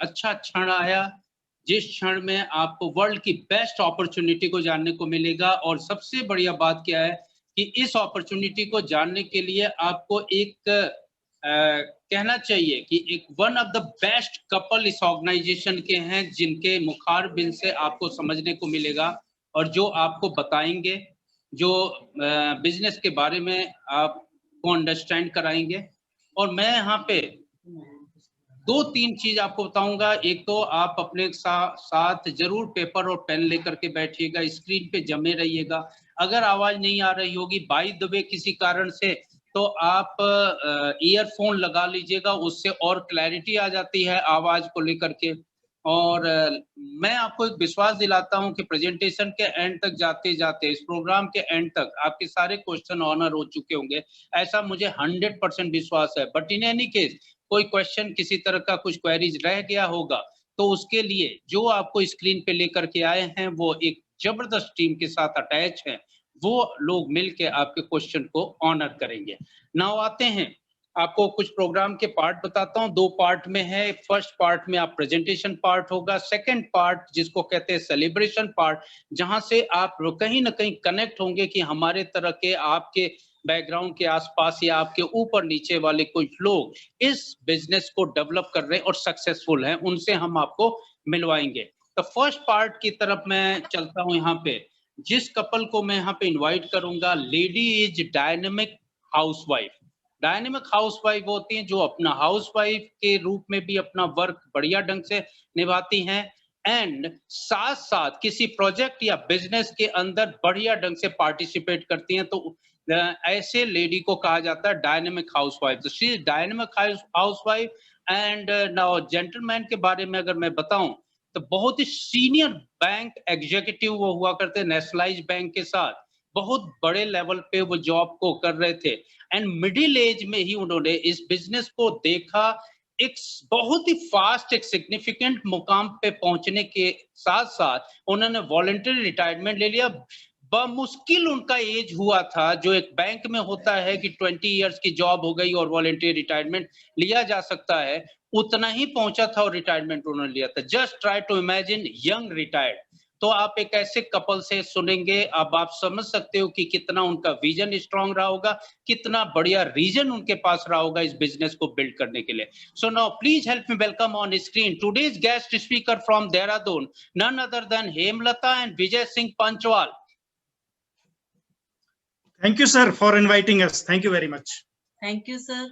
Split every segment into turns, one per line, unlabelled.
अच्छा क्षण आया, जिस क्षण में आपको वर्ल्ड की बेस्ट अपॉर्च्युनिटी को जानने को मिलेगा। और सबसे बढ़िया बात क्या है कि इस अपॉर्च्युनिटी को जानने के लिए आपको एक कहना चाहिए कि एक one of the best couple इस ऑर्गेनाइजेशन के हैं, जिनके मुखारबिन से आपको समझने को मिलेगा और जो आपको बताएँगे, जो बिज़नेस के बारे में आपको अंडरस्टैंड कराएँगे। और मैं यहाँ पे 2-3 चीज़ आपको बताऊँगा। एक तो आप अपने साथ ज़रूर पेपर और पेन लेकर के बैठिएगा, स्क्रीन पे जमे रहिएगा। अगर आवाज़ नहीं आ रही होगी बाय द वे किसी कारण से, तो आप ईयरफ़ोन लगा लीजिएगा, उससे और क्लैरिटी आ जाती है आवाज़ को लेकर के। और मैं आपको एक विश्वास दिलाता हूँ कि प्रेज़ेंटेशन के एंड तक जाते-जाते, इस प्रोग्राम के एंड तक आपके सारे क्वेश्चन ऑनर हो चुके होंगे, ऐसा मुझे 100% विश्वास है। बट इन एनी केस कोई क्वेश्चन किसी तरह का कुछ क्वेरीज रह गया होगा, तो उसके लिए जो आपको स्क्रीन पे लेकर के आए हैं, वो एक ज़बरदस्त टीम के साथ अटैच हैं। वो लोग मिल के आपके क्वेश्चन को ऑनर करेंगे। नाउ आते हैं, आपको कुछ प्रोग्राम के पार्ट बताता हूँ, 2 पार्ट में है। फर्स्ट पार्ट में आप प्रेज़ेंटेशन पार्ट होगा, सेकंड पार्ट जिसको कहते हैं सेलिब्रेशन पार्ट, जहाँ से आप कहीं न कहीं कनेक्ट होंगे कि हमारे तरह के आपके बैकग्राउंड के आस-पास या आपके ऊपर-नीचे वाले कुछ लोग इस बिज़नेस को डेवलप कर रहे हैं और सक्सेसफुल हैं, उनसे हम आपको मिलवाएँगे। तो फर्स्ट पार्ट की तरफ मैं चलता हूँ यहाँ पे। जिस कपल को मैं यहाँ पे इनवाइट करूँगा, lady is dynamic housewife. Dynamic housewife होती हैं जो अपना हाउसवाइफ के रूप में भी अपना वर्क बढ़िया ढंग से निभाती हैं एंड साथ-साथ किसी प्रोजेक्ट या बिज़नेस के अंदर बढ़िया ढंग से पार्टिसिपेट करती हैं। तो ऐसे लेडी को कहा जाता है डायनामिक हाउसवाइफ। तो she is dynamic housewife. And now gentleman के बारे में अगर मैं बताऊँ, तो बहुत ही सीनियर बैंक एग्ज़ीक्यूटिव वो हुआ करते, नेशनलाइज़्ड बैंक के साथ। बहुत बड़े लेवल पे वो जॉब को कर रहे थे एंड मिडिल एज में ही उन्होंने इस बिज़नेस को देखा, एक बहुत ही फ़ास्ट एक सिग्निफिकेंट मुकाम पे पहुँचने के साथ-साथ उन्होंने वॉलंटरी रिटायरमेंट ले लिया। बमुश्किल उनका एज हुआ था, जो एक बैंक में होता है कि 20 इयर्स की जॉब हो गई और वॉलंटरी रिटायरमेंट लिया जा सकता है, उतना ही पहुँचा था और रिटायरमेंट उन्होंने लिया था। Just try to imagine young retired. तो आप एक ऐसे कपल से सुनेंगे, अब आप समझ सकते हो कि कितना उनका विज़न स्ट्रॉन्ग रहा होगा, कितना बढ़िया रीज़न उनके पास रहा होगा इस बिज़नेस को बिल्ड करने के लिए। So now please help me welcome on screen today's guest speaker from Dehradun, none other than Hemlata and Vijay Singh Panchwal.
Thank you, sir, for inviting us. Thank you very much.
Thank you sir.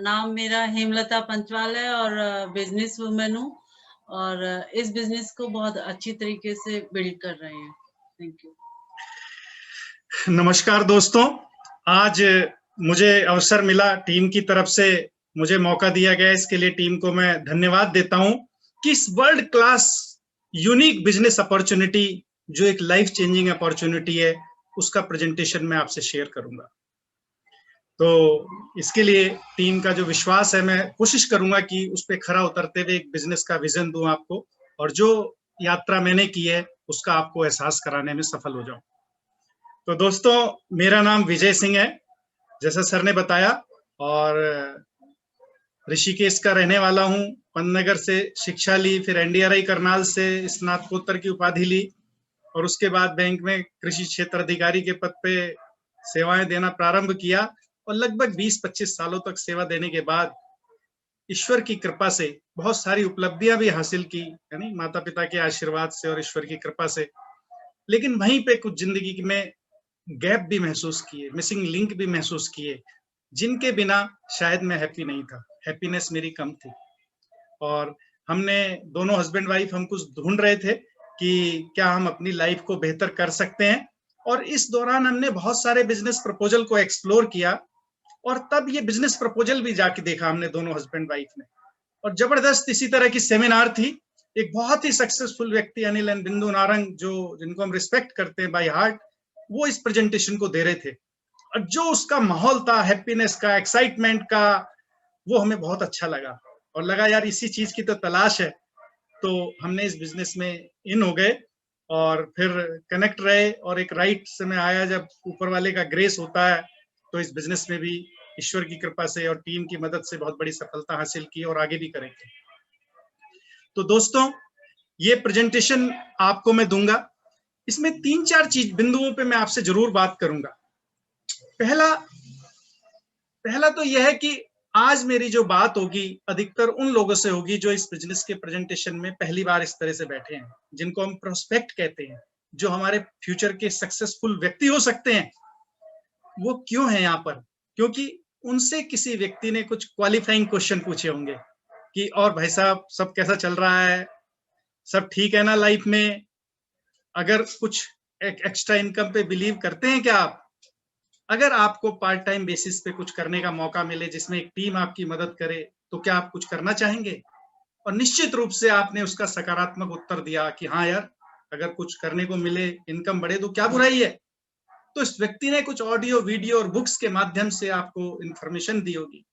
नाम मेरा हेमलता पंचवाल है और business women हूँ और इस business को बहुत अच्छी तरीके से बिल्ड कर रहे हैं। Thank you.
नमस्कार दोस्तों, आज मुझे अवसर मिला, टीम की तरफ से मुझे मौका दिया गया, इसके लिए टीम को मैं धन्यवाद देता हूं कि इस world class unique business opportunity, जो एक लाइफ चेंजिंग अपॉर्चुनिटी है, उसका प्रेजेंटेशन मैं आपसे शेयर करूंगा। तो इसके लिए टीम का जो विश्वास है, मैं कोशिश करूंगा कि उस पे खरा उतरते हुए एक बिजनेस का विजन दूं आपको, और जो यात्रा मैंने की है उसका आपको एहसास कराने में सफल हो जाऊं। तो दोस्तों, मेरा नाम विजय सिंह है, जैसा सर ने बताया, और ऋषिकेश का रहने वाला हूं। पंतनगर से शिक्षा ली, फिर एनडीआरआई करनाल से स्नातकोत्तर की उपाधि ली, और उसके बाद बैंक में कृषि क्षेत्र अधिकारी के पद पे सेवाएं देना प्रारंभ किया, और लगभग 20-25 सालों तक सेवा देने के बाद ईश्वर की कृपा से बहुत सारी उपलब्धियां भी हासिल की, यानी माता पिता के आशीर्वाद से और ईश्वर की कृपा से। लेकिन वहीं पे कुछ जिंदगी में गैप भी महसूस किए, मिसिंग लिंक भी महसूस किए, जिनके बिना शायद मैं हैप्पी नहीं था, हैप्पीनेस मेरी कम थी। और हमने दोनों हस्बैंड वाइफ हम कुछ ढूंढ रहे थे कि क्या हम अपनी लाइफ को बेहतर कर सकते हैं, और इस दौरान हमने बहुत सारे बिजनेस प्रपोजल को एक्सप्लोर किया, और तब ये बिजनेस प्रपोजल भी जाके देखा हमने दोनों हस्बैंड वाइफ ने, और जबरदस्त इसी तरह की सेमिनार थी। एक बहुत ही सक्सेसफुल व्यक्ति अनिल एंड बिंदु नारंग, जो जिनको हम रिस्पेक्ट करते हैं बाय हार्ट, वो इस प्रेजेंटेशन को दे रहे थे, और जो उसका माहौल था, हैप्पीनेस का, एक्साइटमेंट का, वो हमें बहुत अच्छा लगा, और लगा यार इसी चीज की तो तलाश है। तो हमने इस बिजनेस में इन हो गए, और फिर कनेक्ट रहे, और एक राइट समय आया जब ऊपर वाले का ग्रेस होता है, तो इस बिजनेस में भी ईश्वर की कृपा से और टीम की मदद से बहुत बड़ी सफलता हासिल की, और आगे भी करेंगे। तो दोस्तों, ये प्रेजेंटेशन आपको मैं दूंगा, इसमें 3-4 बिंदुओं पे मैं आपसे जरूर बात करूंगा। पहला तो यह है कि आज मेरी जो बात होगी अधिकतर उन लोगों से होगी जो इस बिजनेस के प्रेजेंटेशन में पहली बार इस तरह से बैठे हैं, जिनको हम प्रोस्पेक्ट कहते हैं, जो हमारे फ्यूचर के सक्सेसफुल व्यक्ति हो सकते हैं। वो क्यों है यहाँ पर? क्योंकि उनसे किसी व्यक्ति ने कुछ क्वालिफाइंग क्वेश्चन पूछे होंगे कि और भाई साहब सब कैसा चल रहा है, सब ठीक है ना लाइफ में, अगर कुछ एक्स्ट्रा इनकम पे बिलीव करते हैं क्या आप? अगर आपको पार्ट टाइम बेसिस पे कुछ करने का मौका मिले जिसमें एक टीम आपकी मदद करे, तो क्या आप कुछ करना चाहेंगे? और निश्चित रूप से आपने उसका सकारात्मक उत्तर दिया कि हाँ यार, अगर कुछ करने को मिले, इनकम बढ़े तो क्या बुराई है। तो इस व्यक्ति ने कुछ ऑडियो, वीडियो और बुक्स के माध्यम से आपको इंफॉर्मेशन दी होगी,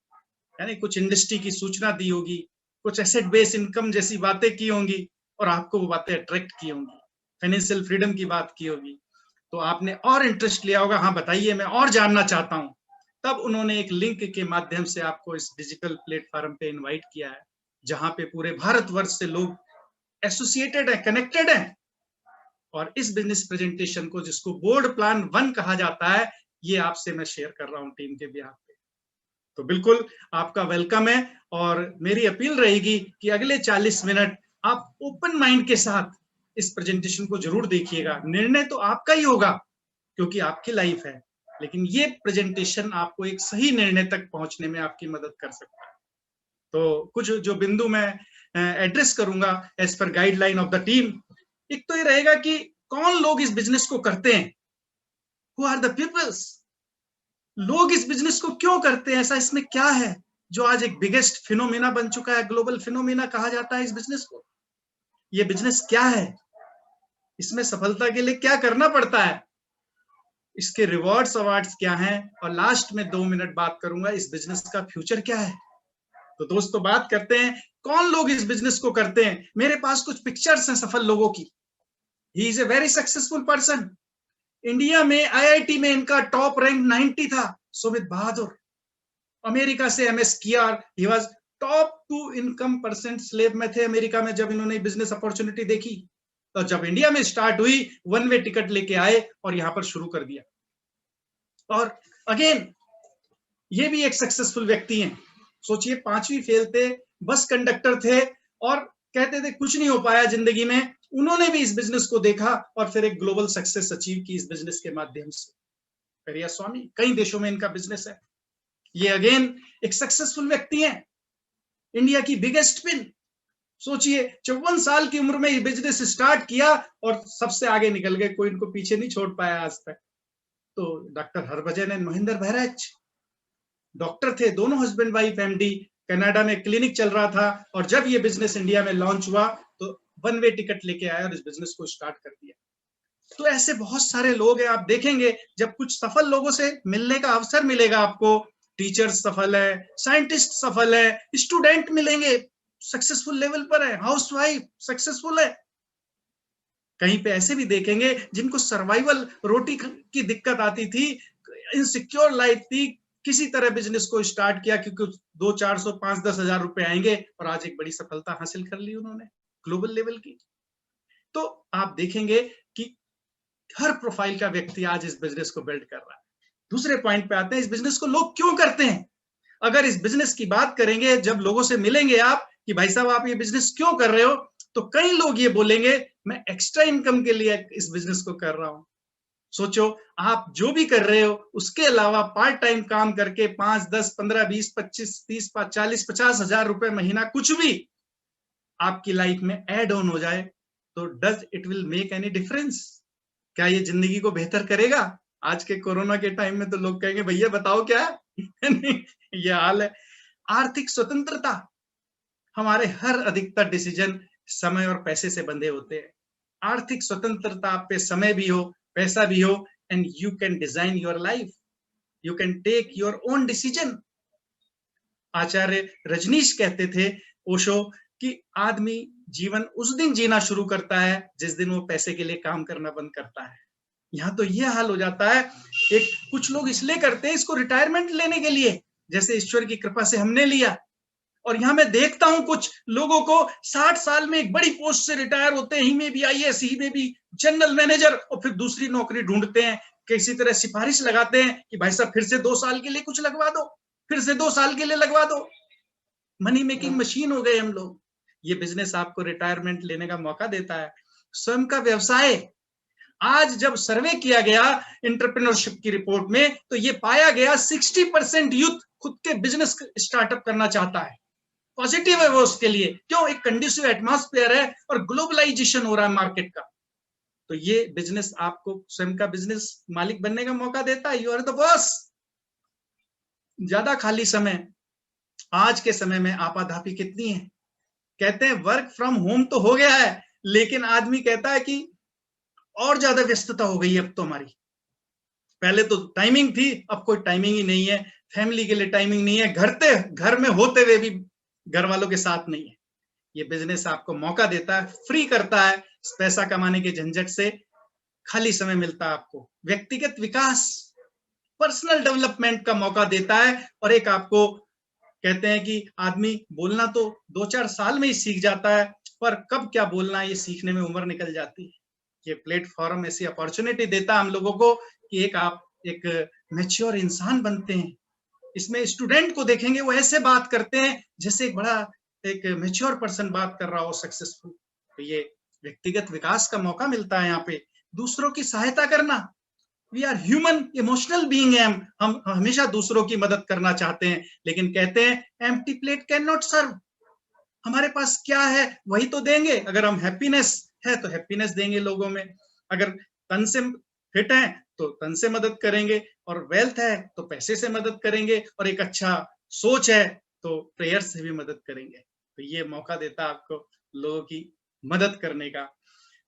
यानी कुछ इंडस्ट्री की सूचना दी होगी, कुछ एसेट बेस्ड इनकम जैसी बातें की होंगी और आपको वो बातें अट्रैक्ट की होंगी, फाइनेंशियल फ्रीडम की बात की होगी, तो आपने और इंटरेस्ट लिया होगा, हाँ बताइए मैं और जानना चाहता हूं। तब उन्होंने एक लिंक के माध्यम से आपको इस डिजिटल प्लेटफॉर्म पे इनवाइट किया है, जहां पे पूरे भारतवर्ष से लोग एसोसिएटेड है, कनेक्टेड है, और इस बिजनेस प्रेजेंटेशन को, जिसको बोर्ड प्लान 1 कहा जाता है, ये आपसे मैं शेयर कर रहा हूं टीम के बिहाफ पे। तो बिल्कुल आपका वेलकम है, और मेरी अपील रहेगी कि अगले 40 मिनट आप ओपन माइंड के साथ इस प्रेजेंटेशन को जरूर देखिएगा। निर्णय तो आपका ही होगा क्योंकि आपकी लाइफ है, लेकिन ये प्रेजेंटेशन आपको एक सही निर्णय तक पहुंचने में आपकी मदद कर सकता है। तो कुछ जो बिंदु मैं एड्रेस करूंगा as per guideline of the team, एक तो ये रहेगा कि कौन लोग इस बिजनेस को करते हैं, हु आर द पीपल्स, लोग इस बिजनेस को क्यों करते हैं, ऐसा इसमें क्या है जो आज एक बिगेस्ट फिनोमिना बन चुका है, ग्लोबल फिनोमिना कहा जाता है इस बिजनेस को। ये बिजनेस क्या है, इसमें सफलता के लिए क्या करना पड़ता है, इसके रिवॉर्ड्स अवार्ड्स क्या हैं, और लास्ट में 2 मिनट बात करूंगा इस बिजनेस का फ्यूचर क्या है। तो दोस्तों, बात करते हैं कौन लोग इस बिजनेस को करते हैं। मेरे पास कुछ पिक्चर्स हैं सफल लोगों की। He is a very successful person. India में आईआईटी में इनका टॉप रैंक 90 था, सुमित बहादुर। अमेरिका से एमएस किया, he was top 2 income percent slave में थे अमेरिका में जब इन्होंने बिजनेस अपॉर्चुनिटी देखी। तो जब इंडिया में स्टार्ट हुई, 1 वे टिकट लेके आए और यहां पर शुरू कर दिया। और अगेन ये भी एक सक्सेसफुल व्यक्ति हैं। सोचिए, 5वीं फेल थे, बस कंडक्टर थे और कहते थे कुछ नहीं हो पाया जिंदगी में। उन्होंने भी इस बिजनेस को देखा और फिर एक ग्लोबल सक्सेस अचीव की इस बिजनेस के माध्यम से। करिया स्वामी, कई देशों में इनका बिजनेस है। ये अगेन एक सक्सेसफुल व्यक्ति हैं। इंडिया की बिगेस्ट पिन। सोचिए, 54 साल की उम्र में ये बिजनेस स्टार्ट किया और सबसे आगे निकल गए, कोई इनको पीछे नहीं छोड़ पाया आज तक। तो doctor Harbhajan and Mahendra Bahrach doctor थे, दोनों हस्बैंड वाइफ एमडी। कनाडा में क्लिनिक चल रहा था और जब ये बिजनेस इंडिया में लॉन्च हुआ तो 1 वे टिकट लेके आए और इस बिजनेस को स्टार्ट कर दिया। तो ऐसे बहुत सारे लोग हैं। आप देखेंगे जब कुछ सफल लोगों से मिलने का अवसर मिलेगा आपको, टीचर्स सफल है, साइंटिस्ट सफल है, स्टूडेंट मिलेंगे सक्सेसफुल लेवल पर है, हाउसवाइफ सक्सेसफुल है। कहीं पे ऐसे भी देखेंगे जिनको सर्वाइवल, रोटी की दिक्कत आती थी, इनसिक्योर लाइफ थी, किसी तरह बिजनेस को स्टार्ट किया क्योंकि 200-400, 5-10 हजार रुपए आएंगे और आज एक बड़ी सफलता हासिल कर ली उन्होंने ग्लोबल लेवल की। तो आप देखेंगे कि हर प्रोफाइल का व्यक्ति आज इस बिजनेस को बिल्ड कर रहा है। दूसरे पॉइंट पे आते हैं, इस बिजनेस को लोग क्यों करते हैं। अगर इस बिजनेस की बात करेंगे, जब लोगों से मिलेंगे आप कि भाई साहब आप ये बिजनेस क्यों कर रहे हो, तो कई लोग ये बोलेंगे मैं एक्स्ट्रा इनकम के लिए इस बिजनेस को कर रहा हूं। सोचो, आप जो भी कर रहे हो उसके अलावा पार्ट टाइम काम करके 5, 10, 15, 20, 25, 30, 40, 50 हजार रुपए महीना कुछ भी आपकी लाइफ में ऐड ऑन हो जाए, तो does it will make any difference? क्या ये जिंदगी को बेहतर करेगा? आज के कोरोना के टाइम में तो लोग कहेंगे भैया बताओ क्या है? ये हाल है। आर्थिक स्वतंत्रता, हमारे हर अधिकतर डिसीजन समय और पैसे से बंधे होते हैं। आर्थिक स्वतंत्रता, आप पे समय भी हो, पैसा भी हो, and you can design your life, you can take your own decision. Acharya Rajneesh कहते थे, ओशो, कि आदमी जीवन उस दिन जीना शुरू करता है जिस दिन वो पैसे के लिए काम करना बंद करता है। यहाँ तो ये हाल हो जाता है। एक कुछ लोग इसलिए करते हैं इसको रिटायरमेंट लेने के लिए, जैसे ईश्वर की कृपा से हमने लिया, और यहाँ मैं देखता हूं कुछ लोगों को 60 साल में एक बड़ी पोस्ट से रिटायर होते हैं, ही में भी आईएएस, ही में भी जनरल मैनेजर, और फिर दूसरी नौकरी ढूंढते हैं, किसी तरह सिफारिश लगाते हैं कि भाई साहब फिर से 2 साल के लिए कुछ लगवा दो, फिर से 2 साल के लिए लगवा दो। मनी मेकिंग मशीन हो गए हम लोग। ये बिजनेस आपको रिटायरमेंट लेने का मौका देता है। स्वयं का व्यवसाय, आज जब सर्वे किया गया एंटरप्रेन्योरशिप की रिपोर्ट में, तो ये पाया गया 60% यूथ खुद के बिजनेस स्टार्टअप करना चाहता है। पॉजिटिव है वो उसके लिए, क्यों? एक कंडीसिव एटमॉस्फेयर है और ग्लोबलाइजेशन हो रहा है मार्केट का। तो ये बिजनेस आपको स्वयं का बिजनेस मालिक बनने का मौका देता है। You are the boss. ज्यादा खाली समय, आज के समय में आपाधापी कितनी है। कहते हैं वर्क फ्रॉम होम तो हो गया है, लेकिन आदमी कहता है कि और ज्यादा व्यस्तता हो गई है अब तो हमारी। पहले तो टाइमिंग थी, अब कोई टाइमिंग ही नहीं है, फैमिली के लिए टाइमिंग नहीं है, घर में होते हुए भी घर वालों के साथ नहीं है। ये बिजनेस आपको मौका देता है, फ्री करता है पैसा कमाने के झंझट से, खाली समय मिलता है आपको, व्यक्तिगत विकास, पर्सनल डेवलपमेंट का मौका देता है। और एक आपको कहते हैं कि आदमी बोलना तो 2-4 साल में ही सीख जाता है, पर कब क्या बोलना है ये सीखने में उम्र निकल जाती है। ये प्लेटफॉर्म ऐसी अपॉर्चुनिटी देता है हम लोगों को कि आप एक मैच्योर इंसान बनते हैं। इसमें स्टूडेंट को देखेंगे वो ऐसे बात करते हैं जैसे एक बड़ा एक मैच्योर पर्सन बात कर रहा हो, सक्सेसफुल। तो ये व्यक्तिगत विकास का मौका मिलता है यहाँ पे। दूसरों की सहायता करना, we are human emotional being है, हम हमेशा दूसरों की मदद करना चाहते हैं, लेकिन कहते हैं empty plate can not serve. हमारे पास क्या है वही तो देंगे। अगर हम हैप्पीनेस है तो हैप्पीनेस देंगे लोगों में, अगर तन से फिट है तो तन से मदद करेंगे, और वेल्थ है तो पैसे से मदद करेंगे, और एक अच्छा सोच है तो प्रेयर से भी मदद करेंगे। तो ये मौका देता है आपको लोगों की मदद करने का,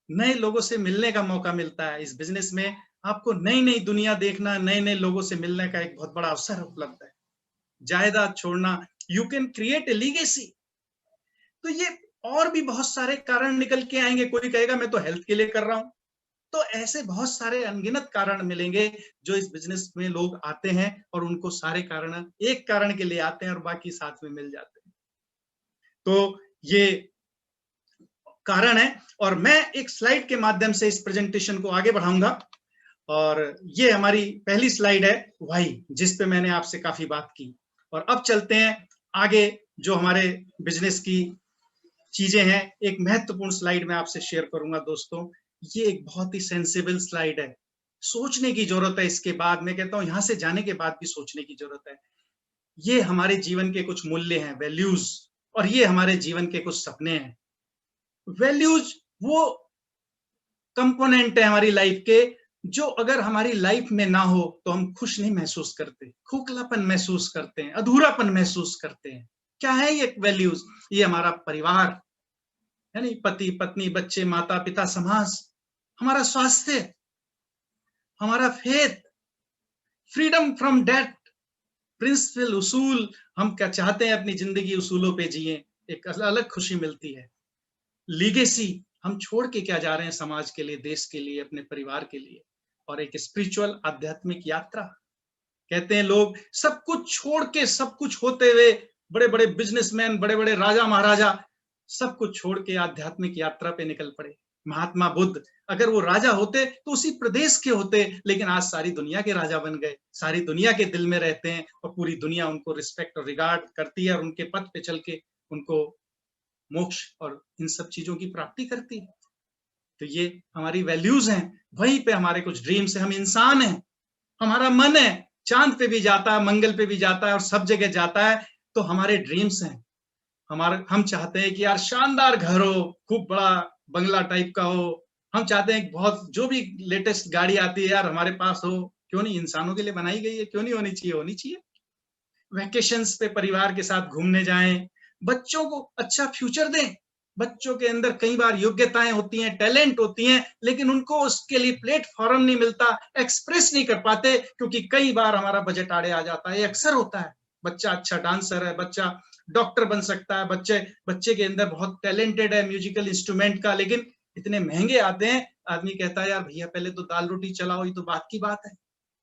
नए लोगों से मिलने का मौका मिलता है। इस बिजनेस में आपको नई नई दुनिया देखना, नए नए लोगों से मिलने का एक बहुत बड़ा अवसर उपलब्ध है। जायदाद छोड़ना, you can create a legacy. तो ये और भी बहुत सारे कारण निकल के आएंगे। कोई कहेगा मैं तो हेल्थ के लिए कर रहा हूं, तो ऐसे बहुत सारे अनगिनत कारण मिलेंगे जो इस बिजनेस में लोग आते हैं, और उनको सारे कारण एक कारण के लिए आते हैं और बाकी साथ में मिल जाते हैं। तो ये कारण है, और मैं एक स्लाइड के माध्यम से इस प्रेजेंटेशन को आगे बढ़ाऊंगा। और ये हमारी पहली स्लाइड है वाई, जिस पे मैंने आपसे काफी बात की। और अब चलते हैं आगे, जो हमारे बिजनेस की चीजें हैं। एक महत्वपूर्ण स्लाइड मैं आपसे शेयर करूंगा दोस्तों। ये एक बहुत ही सेंसिबल स्लाइड है, सोचने की जरूरत है इसके बाद। मैं कहता हूं यहां से जाने के बाद भी सोचने की जरूरत है। ये हमारे जीवन के कुछ मूल्य हैं, वैल्यूज, और ये हमारे जीवन के कुछ सपने हैं। वैल्यूज वो कंपोनेंट है हमारी लाइफ के, जो अगर हमारी लाइफ में ना हो तो हम खुश नहीं महसूस करते, खोखलापन महसूस करते हैं, अधूरापन महसूस करते हैं। क्या है ये वैल्यूज? ये हमारा परिवार, यानी पति पत्नी, बच्चे, माता पिता, समाज, हमारा स्वास्थ्य, हमारा faith, freedom from debt, principle, उसूल। हम क्या चाहते हैं अपनी जिंदगी उसूलों पे जिए, एक अलग खुशी मिलती है। लीगेसी, हम छोड़ के क्या जा रहे हैं समाज के लिए, देश के लिए, अपने परिवार के लिए। और एक स्पिरिचुअल, आध्यात्मिक यात्रा। कहते हैं लोग सब कुछ छोड़ के, सब कुछ होते हुए, बड़े बड़े बिजनेसमैन, बड़े बड़े राजा महाराजा सब कुछ छोड़ के आध्यात्मिक यात्रा पे निकल पड़े। महात्मा बुद्ध, अगर वो राजा होते तो उसी प्रदेश के होते, लेकिन आज सारी दुनिया के राजा बन गए, सारी दुनिया के दिल में रहते हैं, और पूरी दुनिया उनको रिस्पेक्ट और रिगार्ड करती है, और उनके पथ पे चल के उनको मोक्ष और इन सब चीजों की प्राप्ति करती है। तो ये हमारी वैल्यूज हैं, वहीं पे हमारे कुछ ड्रीम्स हैं। हम इंसान हैं, हमारा मन है, चांद पे भी जाता है, मंगल पे भी जाता है, और सब जगह जाता है। तो हमारे ड्रीम्स हैं, हम चाहते हैं कि यार शानदार घर हो, खूब बड़ा बंगला टाइप का हो। हम चाहते हैं बहुत, जो भी लेटेस्ट गाड़ी आती है यार हमारे पास हो। क्यों नहीं, इंसानों के लिए बनाई गई है, क्यों नहीं होनी चाहिए? होनी चाहिए। वैकेशंस पे परिवार के साथ घूमने जाएं, बच्चों को अच्छा फ्यूचर दें। बच्चों के अंदर कई बार योग्यताएं होती हैं, टैलेंट होती हैं, लेकिन उनको उसके लिए प्लेटफॉर्म नहीं मिलता, एक्सप्रेस नहीं कर पाते, क्योंकि कई बार हमारा बजट आड़े आ जाता है। ये अक्सर होता है। बच्चा अच्छा डांसर है, बच्चा डॉक्टर बन सकता है, बच्चे के अंदर बहुत टैलेंटेड है म्यूजिकल इंस्ट्रूमेंट का, लेकिन इतने महंगे आते हैं, आदमी कहता है यार भैया पहले तो दाल रोटी चलाओ। ये तो बात की बात है,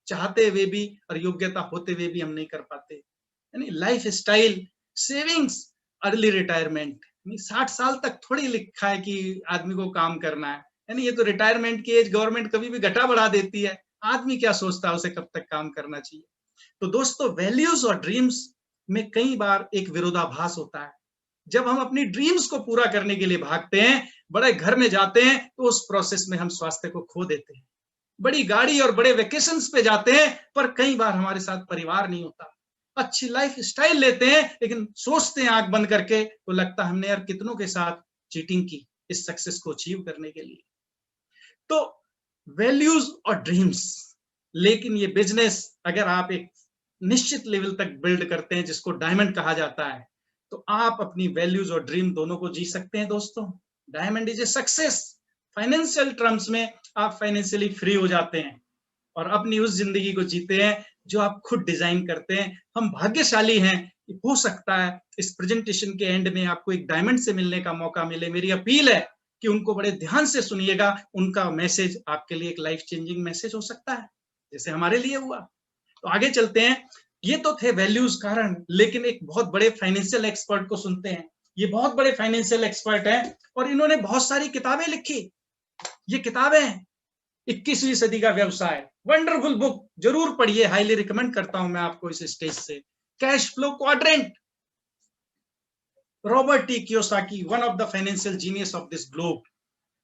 चाहते हुए भी और योग्यता होते हुए भी हम नहीं कर पाते। यानी life style, savings, early retirement, 60 साल तक थोड़ी लिखा है कि आदमी को काम करना है, यानी ये तो रिटायरमेंट की एज गवर्नमेंट कभी भी घटा बढ़ा देती है, आदमी क्या सोचता है उसे कब तक काम करना चाहिए। तो दोस्तों, वैल्यूज और ड्रीम्स में कई बार एक विरोधाभास होता है। जब हम अपनी ड्रीम्स को पूरा करने के लिए भागते हैं, बड़े घर में जाते हैं, तो उस प्रोसेस में हम स्वास्थ्य को खो देते हैं। बड़ी गाड़ी और बड़े वेकेशंस पे जाते हैं, पर कई बार हमारे साथ परिवार नहीं होता। अच्छी लाइफ स्टाइल लेते हैं, लेकिन सोचते हैं आंख बंद करके, तो लगता है हमने यार कितनों के साथ चीटिंग की इस सक्सेस को अचीव करने के लिए। तो वैल्यूज और ड्रीम्स, लेकिन ये बिजनेस अगर आप एक निश्चित लेवल तक बिल्ड करते हैं, जिसको डायमंड कहा जाता है, तो आप अपनी वैल्यूज और ड्रीम दोनों को जी सकते हैं दोस्तों। Diamond is a success. Financial terms में आप फाइनेंशियली फ्री हो जाते हैं और अपनी उस जिंदगी को जीते हैं जो आप खुद डिजाइन करते हैं। हम भाग्यशाली हैं, हो सकता है इस प्रेजेंटेशन के एंड में आपको एक डायमंड से मिलने का मौका मिले। मेरी अपील है कि उनको बड़े ध्यान से सुनिएगा, उनका मैसेज आपके लिए एक लाइफ चेंजिंग मैसेज हो सकता है, जैसे हमारे लिए हुआ। तो आगे चलते हैं। ये तो थे वैल्यूज कारण, लेकिन एक बहुत बड़े फाइनेंशियल एक्सपर्ट को सुनते हैं। ये बहुत बड़े फाइनेंशियल एक्सपर्ट हैं और इन्होंने बहुत सारी किताबें लिखी। ये किताबें 21वीं सदी का व्यवसाय, वंडरफुल बुक, जरूर पढ़िए, हाईली रिकमेंड करता हूं मैं आपको इस स्टेज से। Cash flow quadrant, Robert T Kiyosaki, one of the financial genius of this globe,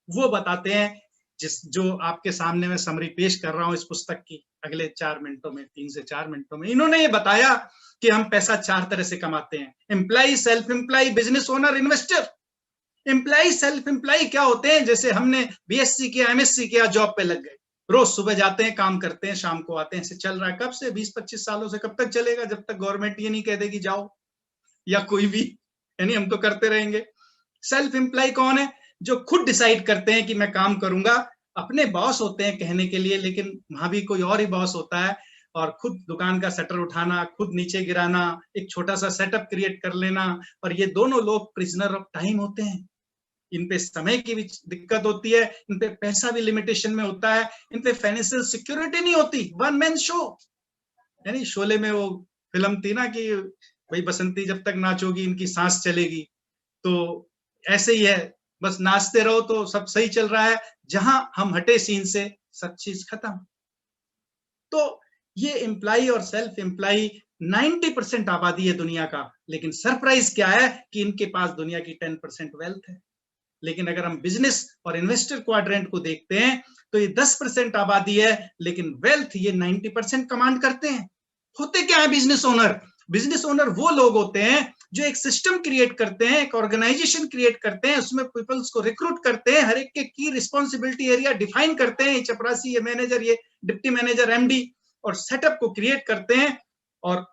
वो बताते हैं, जो आपके सामने मैं समरी पेश कर रहा हूं इस पुस्तक की अगले 4 मिनटों में, 3 से 4 मिनटों में। इन्होंने ये बताया कि हम पैसा 4 तरह से कमाते हैं। Employ, self employ, business owner, investor. Employ, self employ क्या होते हैं? जैसे हमने बीएससी किया, एमएससी किया, जॉब पे लग गए, रोज सुबह जाते हैं, काम करते हैं, शाम को आते हैं। ऐसे चल रहा है कब से? 20-25 सालों से। कब तक चलेगा? जब तक गवर्नमेंट ये नहीं कह देगी जाओ, या कोई भी, यानी हम तो करते रहेंगे। सेल्फ एम्प्लॉय कौन है? जो खुद डिसाइड करते हैं कि मैं काम करूंगा। अपने बॉस होते हैं कहने के लिए, लेकिन वहां भी कोई और ही बॉस होता है, और खुद दुकान का शटर उठाना, खुद नीचे गिराना, एक छोटा सा सेटअप क्रिएट कर लेना। और ये दोनों लोग प्रिजनर ऑफ टाइम होते हैं। इन पे समय की भी दिक्कत होती है, इन पे पैसा भी लिमिटेशन में होता है, इन पे फाइनेंशियल सिक्योरिटी नहीं होती। वन मैन शो, यानी शोले में वो फिल्म थी ना कि भाई बसंती जब तक नाचोगी इनकी सांस चलेगी, तो ऐसे ही है, बस नाचते रहो तो सब सही चल रहा है। जहां हम हटे सीन से सब चीज खत्म। तो ये एम्प्लॉय और सेल्फ एम्प्लॉय 90% आबादी है दुनिया का, लेकिन सरप्राइज क्या है कि इनके पास दुनिया की 10% वेल्थ है। लेकिन अगर हम बिजनेस और इन्वेस्टर क्वाड्रेंट को देखते हैं तो ये 10% आबादी है, लेकिन वेल्थ ये 90% कमांड करते हैं। होते क्या है बिजनेस ओनर? बिजनेस ओनर वो लोग होते हैं जो एक सिस्टम क्रिएट करते हैं, एक ऑर्गेनाइजेशन क्रिएट करते हैं, उसमें पीपल्स को रिक्रूट करते हैं, हर एक के की रिस्पॉन्सिबिलिटी एरिया डिफाइन करते हैं, ये चपरासी, ये मैनेजर, ये डिप्टी मैनेजर, एमडी, और सेटअप को क्रिएट करते हैं। और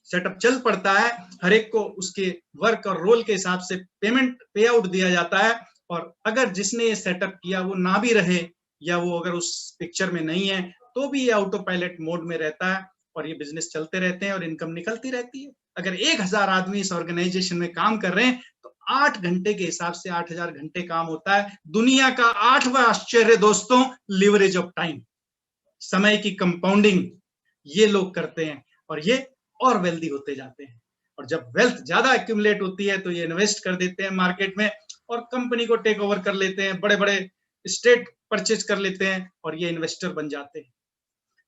सेटअप चल पड़ता है, हर एक को उसके वर्क और रोल के हिसाब से पेमेंट, पे आउट दिया जाता है। और अगर जिसने ये सेटअप किया वो ना भी रहे, या वो अगर उस पिक्चर में नहीं है, तो भी ये ऑटो पायलट मोड में रहता है और ये बिजनेस चलते रहते हैं और इनकम निकलती रहती है। अगर 1000 आदमी इस ऑर्गेनाइजेशन में काम कर रहे हैं तो 8 घंटे के हिसाब से 8000 घंटे काम होता है। दुनिया का 8वां आश्चर्य दोस्तों, लिवरेज ऑफ टाइम, समय की कंपाउंडिंग, ये लोग करते हैं और ये और वेल्दी होते जाते हैं। और जब वेल्थ ज्यादा एक्यूमुलेट होती है तो ये इन्वेस्ट कर देते हैं मार्केट में और कंपनी को टेक ओवर कर लेते हैं, बड़े बड़े स्टेट परचेज कर लेते हैं और ये इन्वेस्टर बन जाते हैं।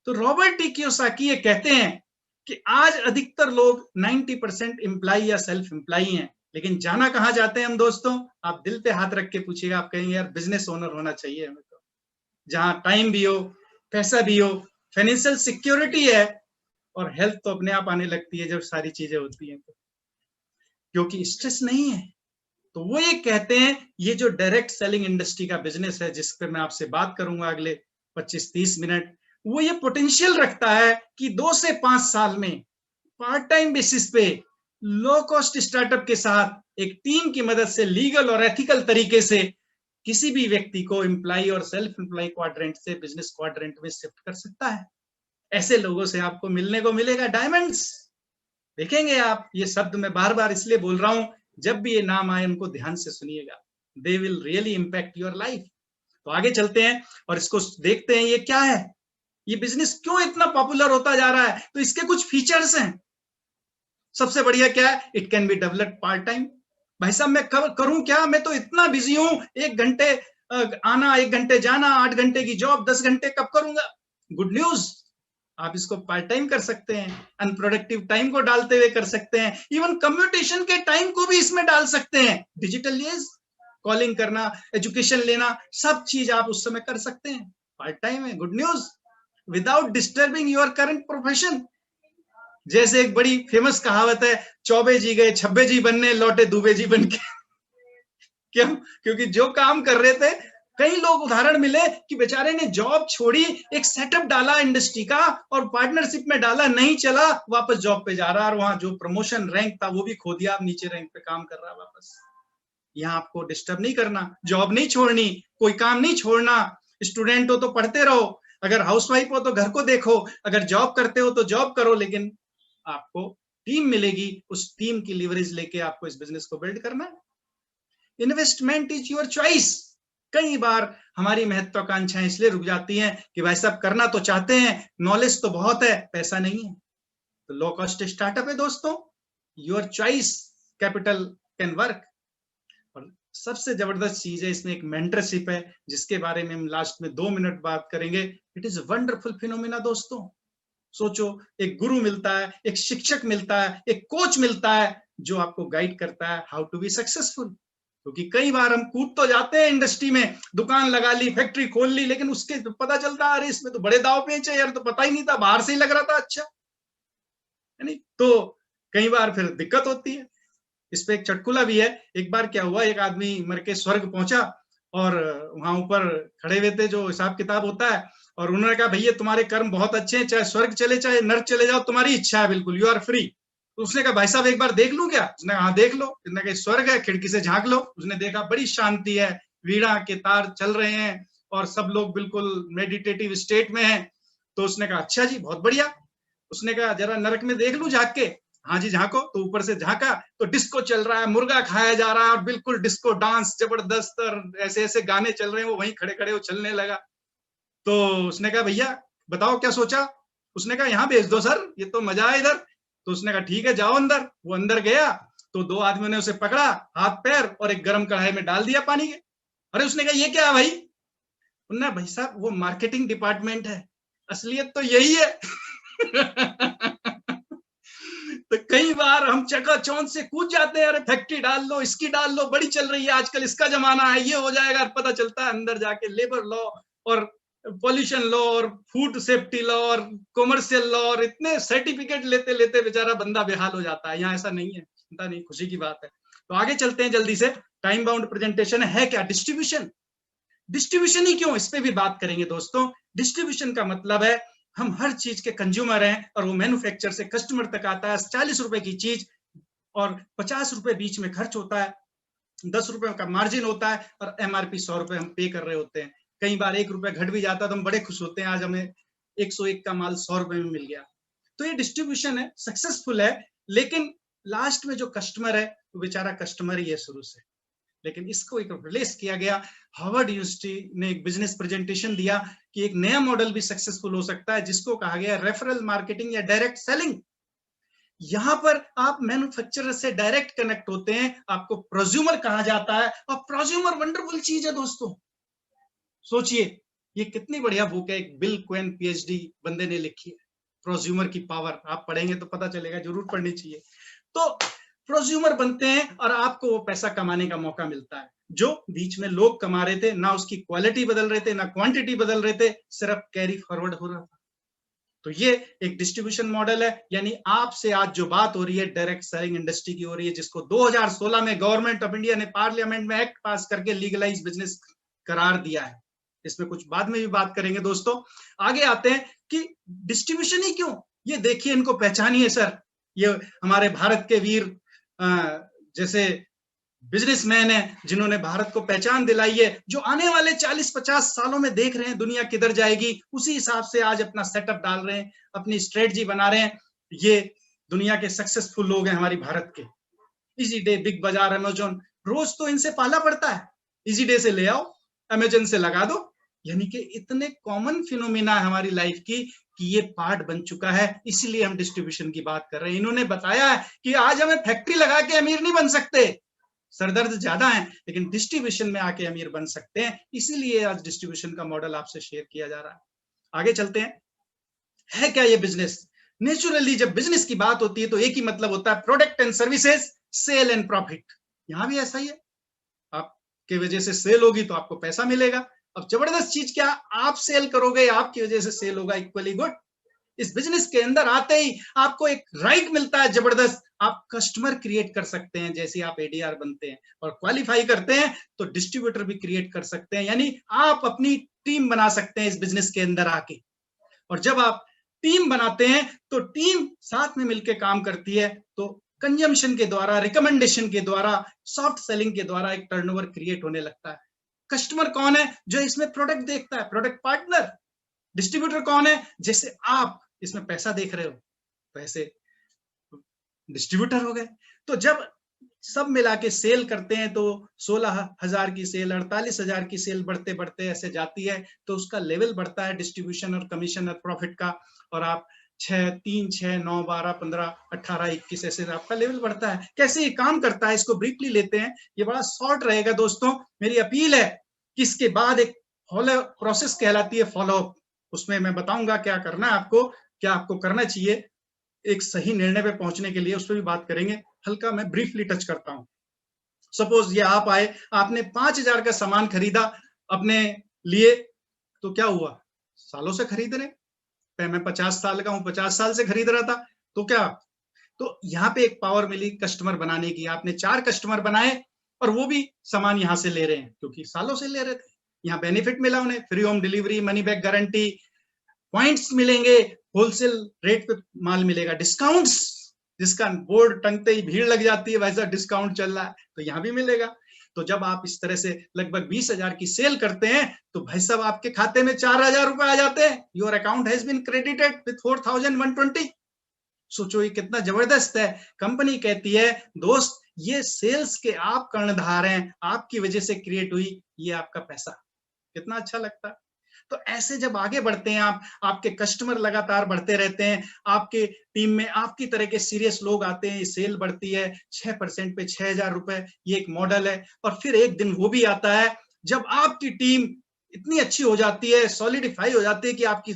तो रॉबर्ट टी कियोसाकी ये कहते हैं कि आज अधिकतर लोग 90% एम्प्लॉय या सेल्फ एम्प्लॉय हैं, लेकिन जाना कहां चाहते हैं हम दोस्तों? आप दिल पे हाथ रख के पूछिएगा, आप कहेंगे यार बिजनेस ओनर होना चाहिए हमें, तो जहां टाइम भी हो, पैसा भी हो, फाइनेंशियल सिक्योरिटी है, और हेल्थ तो अपने आप आने लगती है जब सारी चीजें होती हैं, तो क्योंकि स्ट्रेस नहीं है। तो वो ये कहते हैं, ये जो डायरेक्ट सेलिंग इंडस्ट्री का बिजनेस है, जिस पर मैं आपसे बात करूंगा अगले 25-30 मिनट, वो ये पोटेंशियल रखता है कि 2 से 5 साल में पार्ट टाइम बेसिस पे लो कॉस्ट स्टार्टअप के साथ एक टीम की मदद से लीगल और एथिकल तरीके से किसी भी व्यक्ति को एम्प्लॉय और सेल्फ एम्प्लॉय क्वाड्रेंट से बिजनेस क्वाड्रेंट में शिफ्ट कर सकता है। ऐसे लोगों से आपको मिलने को मिलेगा डायमंड्स। देखेंगे आप, ये शब्द मैं बार बार इसलिए बोल रहा हूं, जब भी ये नाम आए उनको ध्यान से सुनिएगा, they will really impact your life. तो आगे चलते हैं और इसको देखते हैं ये क्या है, ये बिजनेस क्यों इतना पॉपुलर होता जा रहा है। तो इसके कुछ फीचर्स हैं। सबसे बढ़िया क्या है, it can be developed part time. भाई साहब मैं करूं क्या, मैं तो इतना बिजी हूं, 1 घंटे आना 1 घंटे जाना, 8 घंटे की जॉब 10 घंटे कब करूंगा। गुड न्यूज, आप इसको पार्ट टाइम कर सकते हैं, अनप्रोडक्टिव टाइम को डालते हुए कर सकते हैं, इवन कम्यूटेशन के टाइम को भी इसमें डाल सकते हैं। डिजिटल एज, कॉलिंग करना, एजुकेशन लेना, सब चीज आप उस समय कर सकते हैं, पार्ट टाइम है। Good news, without disturbing your current profession. जैसे एक बड़ी फेमस कहावत है, चौबे जी गए छब्बे जी बनने, लौटे दूबे जी बन के। क्यों? क्योंकि जो काम कर रहे थे, कई लोग उदाहरण मिले कि बेचारे ने जॉब छोड़ी, एक सेटअप डाला इंडस्ट्री का और पार्टनरशिप में डाला, नहीं चला, वापस जॉब पे जा रहा, और वहां जो प्रमोशन रैंक था वो भी खो दिया, अब नीचे रैंक पे काम कर रहा वापस। यहाँ आपको डिस्टर्ब नहीं करना, जॉब नहीं छोड़नी, कोई काम नहीं छोड़ना। स्टूडेंट हो तो पढ़ते रहो, अगर हाउसवाइफ हो तो घर को देखो, अगर जॉब करते हो तो जॉब करो, लेकिन आपको टीम मिलेगी, उस टीम की लीवरेज लेके आपको इस बिजनेस को बिल्ड करना है। Investment is your choice. कई बार हमारी महत्वाकांक्षाएं इसलिए रुक जाती हैं कि भाई साहब करना तो चाहते हैं, नॉलेज तो बहुत है, पैसा नहीं है। तो लो कॉस्ट स्टार्टअप है दोस्तों, your choice, capital can work. और सबसे जबरदस्त चीज है इसमें एक मेंटरशिप है, जिसके बारे में हम लास्ट में 2 मिनट बात करेंगे। इट इज वंडरफुल फिनोमिना दोस्तों। सोचो, एक गुरु मिलता है, एक शिक्षक मिलता है, एक कोच मिलता है, जो आपको गाइड करता है हाउ टू बी सक्सेसफुल। क्योंकि कई बार हम कूद तो जाते हैं इंडस्ट्री में, दुकान लगा ली, फैक्ट्री खोल ली, लेकिन उसके पता चलता है अरे इसमें तो बड़े दाव पेच है यार, तो पता ही नहीं था, बाहर से ही लग रहा था अच्छा, है नहीं? तो कई बार फिर दिक्कत होती है। इस पे एक चटकुला भी है। एक बार क्या हुआ, एक आदमी मर के स्वर्ग पहुंचा और वहां ऊपर खड़े हुए थे जो हिसाब किताब होता है, और उन्होंने कहा भैया तुम्हारे कर्म बहुत अच्छे हैं, चाहे स्वर्ग चले चाहे नर्क चले जाओ, तुम्हारी इच्छा है, बिल्कुल यू आर फ्री। तो उसने कहा भाई साहब एक बार देख लूं क्या? उसने कहा हाँ देख लो। उसने कहा स्वर्ग है, खिड़की से झांक लो। उसने देखा बड़ी शांति है, वीणा के तार चल रहे हैं और सब लोग बिल्कुल मेडिटेटिव स्टेट में हैं। तो उसने कहा अच्छा जी बहुत बढ़िया। उसने कहा जरा नरक में देख लूं झांक के? हाँ जी झांको। तो ऊपर से झांका तो डिस्को चल रहा है, मुर्गा खाया जा रहा है, और बिल्कुल डिस्को डांस जबरदस्त, और ऐसे ऐसे गाने चल रहे हैं, वो वहीं खड़े खड़े वो चलने लगा। तो उसने कहा भैया बताओ क्या सोचा? उसने कहा यहाँ भेज दो सर, ये तो मजा है इधर। तो उसने कहा ठीक है जाओ अंदर। वो अंदर गया तो 2 आदमियों ने उसे पकड़ा हाथ पैर और एक गर्म कढ़ाई में डाल दिया पानी के। अरे उसने कहा ये क्या है भाई? उन्होंने भाई साहब वो मार्केटिंग डिपार्टमेंट है, असलियत तो यही है। तो कई बार हम चकाचौंध से कूद जाते हैं, अरे फैक्ट्री डाल लो, इसकी डाल लो, बड़ी चल रही है आजकल, इसका जमाना है, ये हो जाएगा। पता चलता है अंदर जाके लेबर लॉ और पॉल्यूशन लॉ और फूड सेफ्टी लॉ और कॉमर्शियल लॉ, और इतने सर्टिफिकेट लेते लेते बेचारा बंदा बेहाल हो जाता है। यहाँ ऐसा नहीं है, चिंता नहीं, खुशी की बात है। तो आगे चलते हैं जल्दी से, टाइम बाउंड प्रेजेंटेशन है क्या? डिस्ट्रीब्यूशन। डिस्ट्रीब्यूशन ही क्यों, इस पे भी बात करेंगे दोस्तों। डिस्ट्रीब्यूशन का मतलब है हम हर चीज के कंज्यूमर हैं और वो मैन्युफैक्चर से कस्टमर तक आता है। 40 रुपए की चीज और 50 रुपए बीच में खर्च होता है, 10 रुपए का मार्जिन होता है, और एमआरपी 100 रुपए हम पे कर रहे होते हैं। कई बार 1 रुपए घट भी जाता है तो हम बड़े खुश होते हैं, आज हमें 101 का माल 100 रुपए में मिल गया। तो ये डिस्ट्रीब्यूशन है, सक्सेसफुल है, लेकिन लास्ट में जो कस्टमर है वो बेचारा कस्टमर ही है शुरू से। लेकिन इसको एक रिप्लेस किया गया। हार्वर्ड यूनिवर्सिटी ने एक बिजनेस प्रेजेंटेशन दिया कि एक नया मॉडल भी सक्सेसफुल हो सकता है, जिसको कहा गया रेफरल मार्केटिंग या डायरेक्ट सेलिंग। यहां पर आप मैन्युफैक्चरर से डायरेक्ट कनेक्ट होते हैं, आपको प्रोज्यूमर कहा जाता है, और प्रोज्यूमर वंडरफुल चीज है दोस्तों। सोचिए ये कितनी बढ़िया बुक है, एक बिल क्वेन पीएचडी बंदे ने लिखी है, प्रोज्यूमर की पावर। आप पढ़ेंगे तो पता चलेगा, जरूर पढ़नी चाहिए। तो प्रोज्यूमर बनते हैं और आपको वो पैसा कमाने का मौका मिलता है जो बीच में लोग कमा रहे थे, ना उसकी क्वालिटी बदल रहे थे ना क्वांटिटी बदल रहे थे, सिर्फ कैरी फॉरवर्ड हो रहा था। तो ये एक डिस्ट्रीब्यूशन मॉडल है। यानी आपसे आज जो बात हो रही है डायरेक्ट सेलिंग इंडस्ट्री की हो रही है, जिसको 2016 में गवर्नमेंट ऑफ इंडिया ने पार्लियामेंट में एक्ट पास करके लीगलाइज बिजनेस करार दिया है। इसमें कुछ बाद में भी बात करेंगे दोस्तों। आगे आते हैं कि डिस्ट्रीब्यूशन ही क्यों, ये देखिए, इनको पहचानिए सर। ये हमारे भारत के वीर जैसे बिजनेसमैन है जिन्होंने भारत को पहचान दिलाई है, जो आने वाले 40-50 सालों में देख रहे हैं दुनिया किधर जाएगी, उसी हिसाब से आज अपना सेटअप डाल रहे हैं, अपनी स्ट्रेटजी बना रहे हैं। ये दुनिया के सक्सेसफुल लोग हैं हमारी भारत के। इजी डे, बिग बाजार, अमेजोन, रोज तो इनसे पाला पड़ता है। इजी डे से ले आओ, अमेजोन से लगा दो, यानी कि इतने कॉमन फिनोमिना है हमारी लाइफ की कि ये पार्ट बन चुका है, इसीलिए हम डिस्ट्रीब्यूशन की बात कर रहे हैं। इन्होंने बताया है कि आज हमें फैक्ट्री लगा के अमीर नहीं बन सकते, सरदर्द ज्यादा है, लेकिन डिस्ट्रीब्यूशन में आके अमीर बन सकते हैं, इसीलिए आज डिस्ट्रीब्यूशन का मॉडल आपसे शेयर किया जा रहा है। आगे चलते हैं। है क्या ये बिजनेस? नेचुरली जब बिजनेस की बात होती है तो एक ही मतलब होता है, product and services, sale and profit. यहां भी ऐसा ही है, आपके वजह से सेल होगी तो आपको पैसा मिलेगा। अब जबरदस्त चीज क्या, आप सेल करोगे, आपकी वजह से सेल होगा, इक्वली गुड। इस बिजनेस के अंदर आते ही आपको एक राइट मिलता है जबरदस्त, आप कस्टमर क्रिएट कर सकते हैं। जैसे आप एडीआर बनते हैं और क्वालिफाई करते हैं तो डिस्ट्रीब्यूटर भी क्रिएट कर सकते हैं, यानी आप अपनी टीम बना सकते हैं इस बिजनेस के अंदर आके। और जब आप टीम बनाते हैं तो टीम साथ में मिलकर काम करती है, तो कंजम्पशन के द्वारा, रिकमेंडेशन के द्वारा, सॉफ्ट सेलिंग के द्वारा एक टर्नओवर क्रिएट होने लगता है। कस्टमर कौन है? जो इसमें प्रोडक्ट देखता है, प्रोडक्ट पार्टनर। डिस्ट्रीब्यूटर कौन है? जैसे आप इसमें पैसा देख रहे हो, पैसे डिस्ट्रीब्यूटर हो गए। तो जब सब मिला के सेल करते हैं तो 16,000 की सेल, 48,000 की सेल बढ़ते बढ़ते ऐसे जाती है, तो उसका लेवल बढ़ता है डिस्ट्रीब्यूशन और कमीशन और प्रॉफिट का। और आप 6, 3, 6, 9, 12, 15, 18, 21 ऐसे आपका लेवल बढ़ता है। कैसे ये काम करता है इसको ब्रीफली लेते हैं, ये बड़ा शॉर्ट रहेगा दोस्तों। मेरी अपील है कि इसके बाद एक फॉलो प्रोसेस कहलाती है फॉलोअप, उसमें मैं बताऊंगा क्या करना है आपको, क्या आपको करना चाहिए एक सही निर्णय पे पहुंचने के लिए, उस पर भी बात करेंगे। हल्का मैं ब्रीफली टच करता हूं। सपोज ये आप आए, आपने 5,000 का सामान खरीदा अपने लिए, तो क्या हुआ? सालों से खरीद रहे, मैं 50 साल का हूं, 50 साल से खरीद रहा था, तो क्या? तो यहाँ पे एक पावर मिली कस्टमर बनाने की। आपने 4 कस्टमर बनाए और वो भी सामान यहाँ से ले रहे हैं, क्योंकि सालों से ले रहे थे। यहाँ बेनिफिट मिला उन्हें, free home delivery, money back guarantee, points मिलेंगे, होलसेल रेट पे माल मिलेगा, डिस्काउंट्स, जिसका बोर्ड टंगते ही भीड़ लग जाती है, वैसा डिस्काउंट चल रहा है, तो यहाँ भी मिलेगा। तो जब आप इस तरह से लगभग 20,000 की सेल करते हैं तो भाई साहब आपके खाते में 4,000 रुपए आ जाते हैं। Your account has been credited with 4,120। सोचो ये कितना जबरदस्त है। कंपनी कहती है दोस्त ये सेल्स के आप कर्णधार हैं, आपकी वजह से क्रिएट हुई ये आपका पैसा। कितना अच्छा लगता है। तो ऐसे जब आगे बढ़ते हैं आप, आपके कस्टमर लगातार बढ़ते रहते हैं, आपके टीम में आपकी तरह के सीरियस लोग आते हैं, सेल बढ़ती है 6% पे 6,000 रुपए, ये एक मॉडल है। और फिर एक दिन वो भी आता है जब आपकी टीम इतनी अच्छी हो जाती है, सॉलिडिफाई हो जाती है कि आपकी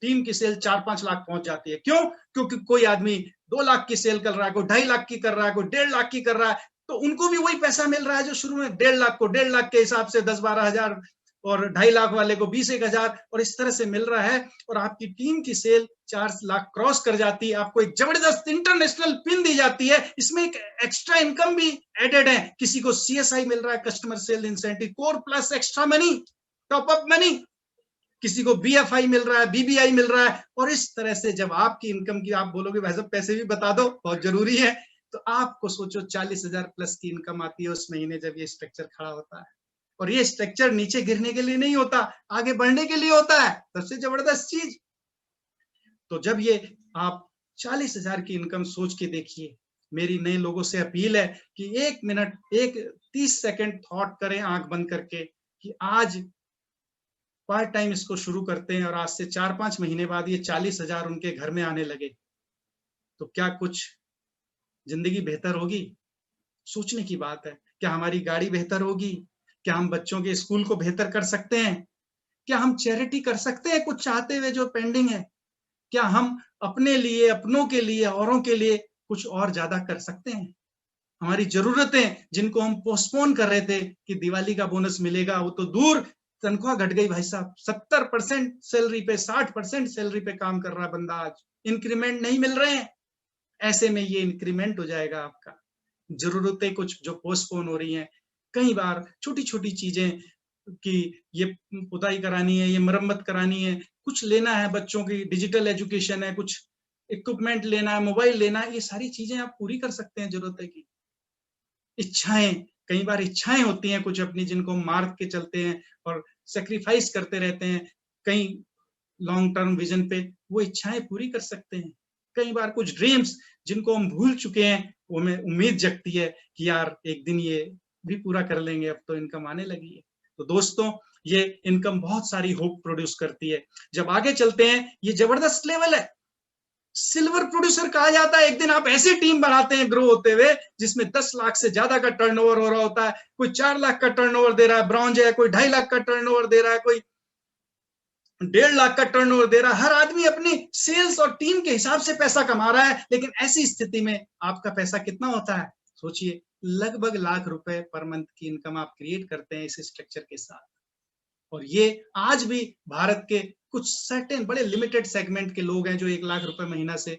टीम की सेल 4-5 लाख पहुंच जाती है। क्यों? क्योंकि कोई आदमी 2 लाख की सेल कर रहा है, कोई 2.5 लाख की कर रहा है, कोई 1.5 लाख की कर रहा है, तो उनको भी वही पैसा मिल रहा है जो शुरू में 1.5 लाख को 1.5 लाख के हिसाब से 10-12 हजार, और 2.5 लाख वाले को 20-1,000, और इस तरह से मिल रहा है। और आपकी टीम की सेल 4 लाख क्रॉस कर जाती है, आपको एक जबरदस्त इंटरनेशनल पिन दी जाती है। इसमें एक एक्स्ट्रा इनकम भी एडेड है, किसी को CSI मिल रहा है, customer sale incentive, core plus extra money, top up money, किसी को BFI मिल रहा है, BBI मिल रहा है। और इस तरह से जब आपकी इनकम की, आप बोलोगे भाई साहब पैसे भी बता दो, बहुत जरूरी है, तो आपको सोचो 40,000 प्लस की इनकम आती है उस महीने जब ये स्ट्रक्चर खड़ा होता है। और ये स्ट्रक्चर नीचे गिरने के लिए नहीं होता, आगे बढ़ने के लिए होता है। सबसे जबरदस्त चीज। तो जब ये आप 40,000 की इनकम सोच के देखिए, मेरी नए लोगों से अपील है कि 1 मिनट, 30 सेकंड थॉट करें आंख बंद करके कि आज पार्ट टाइम इसको शुरू करते हैं और आज से 4-5 महीने बाद ये 40,000 उनके घर में आने लगे, तो क्या कुछ जिंदगी बेहतर होगी? सोचने की बात है। क्या हमारी गाड़ी बेहतर होगी? क्या हम बच्चों के स्कूल को बेहतर कर सकते हैं? क्या हम चैरिटी कर सकते हैं कुछ चाहते हुए जो पेंडिंग है? क्या हम अपने लिए, अपनों के लिए, औरों के लिए कुछ और ज्यादा कर सकते हैं? हमारी जरूरतें जिनको हम पोस्टपोन कर रहे थे कि दिवाली का बोनस मिलेगा, वो तो दूर, तनख्वाह घट गई भाई साहब, 70% सैलरी पे, 60% सैलरी पे काम कर रहा बंदा, आज इंक्रीमेंट नहीं मिल रहे हैं। ऐसे में ये इंक्रीमेंट हो जाएगा आपका। जरूरतें कुछ जो पोस्टपोन हो रही हैं, कई बार छोटी छोटी चीजें कि ये पुताई करानी है, ये मरम्मत करानी है, कुछ लेना है, बच्चों की डिजिटल एजुकेशन है, कुछ इक्विपमेंट लेना है, मोबाइल लेना है, ये सारी चीजें आप पूरी कर सकते हैं जरूरतें की। इच्छाएं, कई बार इच्छाएं होती हैं कुछ अपनी, जिनको मार के चलते हैं और सेक्रीफाइस करते रहते हैं कई लॉन्ग टर्म विजन पे, वो इच्छाएं पूरी कर सकते हैं। कई बार कुछ ड्रीम्स जिनको हम भूल चुके हैं, वो में उम्मीद जगती है कि यार एक दिन ये भी पूरा कर लेंगे, अब तो इनकम आने लगी है। तो दोस्तों ये इनकम बहुत सारी होप प्रोड्यूस करती है। जब आगे चलते हैं, ये जबरदस्त लेवल है, सिल्वर प्रोड्यूसर कहा जाता है। एक दिन आप ऐसी टीम बनाते हैं ग्रो होते हुए जिसमें 10 लाख से ज्यादा का टर्नओवर हो रहा होता है, कोई 4 लाख का टर्नओवर दे रहा है, ब्रॉन्ज है, कोई 2.5 लाख का टर्नओवर दे रहा है, कोई 1.5 लाख का टर्नओवर दे रहा है। हर आदमी अपनी सेल्स और टीम के हिसाब से पैसा कमा रहा है, लेकिन ऐसी स्थिति में आपका पैसा कितना होता है? सोचिए, लगभग लाख रुपए पर मंथ की इनकम आप क्रिएट करते हैं इस स्ट्रक्चर के साथ। और ये आज भी भारत के कुछ सर्टेन बड़े लिमिटेड सेगमेंट के लोग हैं जो 1 लाख रुपए महीना से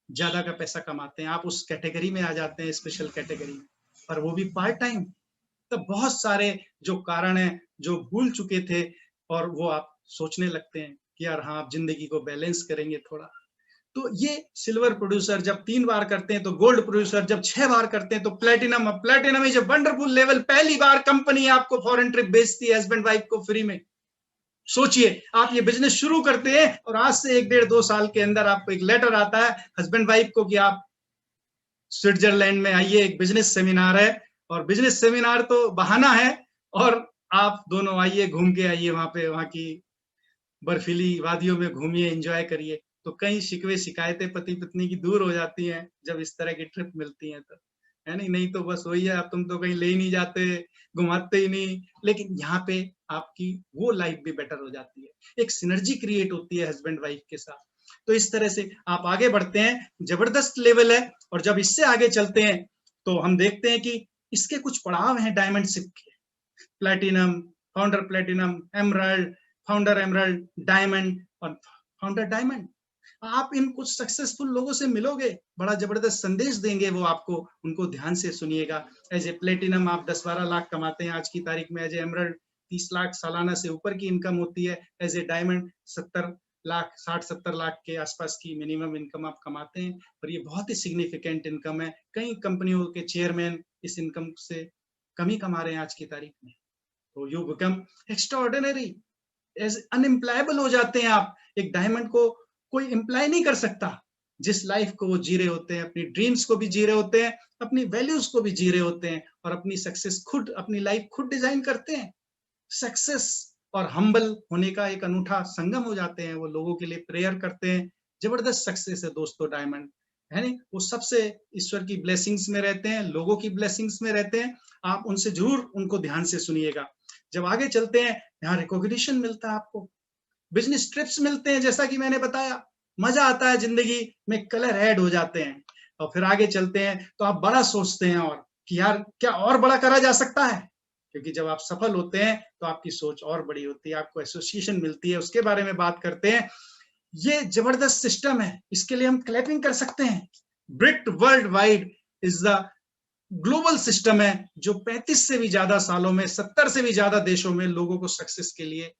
ज्यादा का पैसा कमाते हैं। आप उस कैटेगरी में आ जाते हैं, स्पेशल कैटेगरी में, पर वो भी पार्ट टाइम। तब बहुत सारे जो कारण हैं जो भूल चुके थे, और वो आप सोचने लगते हैं कि यार हाँ, आप जिंदगी को बैलेंस करेंगे थोड़ा। तो ये सिल्वर प्रोड्यूसर जब 3 बार करते हैं तो गोल्ड प्रोड्यूसर जब 6 बार करते हैं तो platinum. Platinum is a wonderful level. पहली बार कंपनी आपको फॉरेन ट्रिप बेचती है हस्बैंड वाइफ को फ्री में। सोचिए, आप ये बिजनेस शुरू करते हैं और आज से 1-1.5-2 साल के अंदर आपको एक लेटर आता है हस्बैंड वाइफ को कि आप स्विट्जरलैंड में आइए, एक बिजनेस सेमिनार है। और बिजनेस सेमिनार तो बहाना है, और आप दोनों आइए, घूम के आइए वहां पे, वहां की बर्फीली वादियों में घूमिए, एंजॉय करिए। तो कई शिकवे शिकायतें पति पत्नी की दूर हो जाती हैं जब इस तरह की ट्रिप मिलती है तो, है नहीं तो बस वही है, आप तुम तो कहीं ले ही नहीं जाते, घुमाते ही नहीं। लेकिन यहाँ पे आपकी वो लाइफ भी बेटर हो जाती है, एक सिनर्जी क्रिएट होती है हस्बैंड वाइफ के साथ। तो इस तरह से आप आगे बढ़ते हैं, जबरदस्त लेवल है। और जब इससे आगे चलते हैं तो हम देखते हैं कि इसके कुछ पड़ाव हैं डायमंडशिप के। Platinum, founder platinum, emerald, founder emerald, diamond और फाउंडर डायमंड। आप इन कुछ सक्सेसफुल लोगों से मिलोगे, बड़ा जबरदस्त संदेश देंगे वो आपको, उनको ध्यान से सुनिएगा। एज ए प्लेटिनम आप 10-12 लाख कमाते हैं आज की तारीख में। एज ए एमराल्ड 30 लाख सालाना से ऊपर की इनकम होती है। As a diamond 70 lakh, 60-70 lakh के आसपास की मिनिमम इनकम आप कमाते हैं। और ये बहुत ही सिग्निफिकेंट इनकम है। कई कंपनियों के चेयरमैन इस इनकम से कम ही कमा रहे हैं आज की तारीख में। तो you become extraordinary, as unemployable हो जाते हैं आप। एक डायमंड को कोई एम्प्लॉय नहीं कर सकता। जिस लाइफ को वो जी रहे होते हैं, अपनी ड्रीम्स को भी जी रहे होते हैं, अपनी वैल्यूज को भी जी रहे होते हैं, और अपनी सक्सेस खुद, अपनी लाइफ खुद डिजाइन करते हैं। सक्सेस और हम्बल होने का एक अनूठा संगम हो जाते हैं। वो लोगों के लिए प्रेयर करते हैं। जबरदस्त सक्सेस है दोस्तों डायमंड, है नहीं? वो सबसे ईश्वर की ब्लेसिंग्स में रहते हैं, लोगों की ब्लेसिंग्स में रहते हैं। आप उनसे जरूर उनको ध्यान से सुनिएगा। जब आगे चलते हैं, यहाँ रिकॉग्निशन मिलता है आपको, बिजनेस ट्रिप्स मिलते हैं, जैसा कि मैंने बताया, मजा आता है जिंदगी में, कलर ऐड हो जाते हैं। और फिर आगे चलते हैं तो आप बड़ा सोचते हैं और कि यार क्या और बड़ा करा जा सकता है, क्योंकि जब आप सफल होते हैं तो आपकी सोच और बड़ी होती है, आपको एसोसिएशन मिलती है। उसके बारे में बात करते हैं। ये जबरदस्त सिस्टम है, इसके लिए हम क्लैपिंग कर सकते हैं। Brit World Wide is the global system है जो 35 से भी ज्यादा सालों में 70 से भी ज्यादा देशों में लोगों को सक्सेस के लिए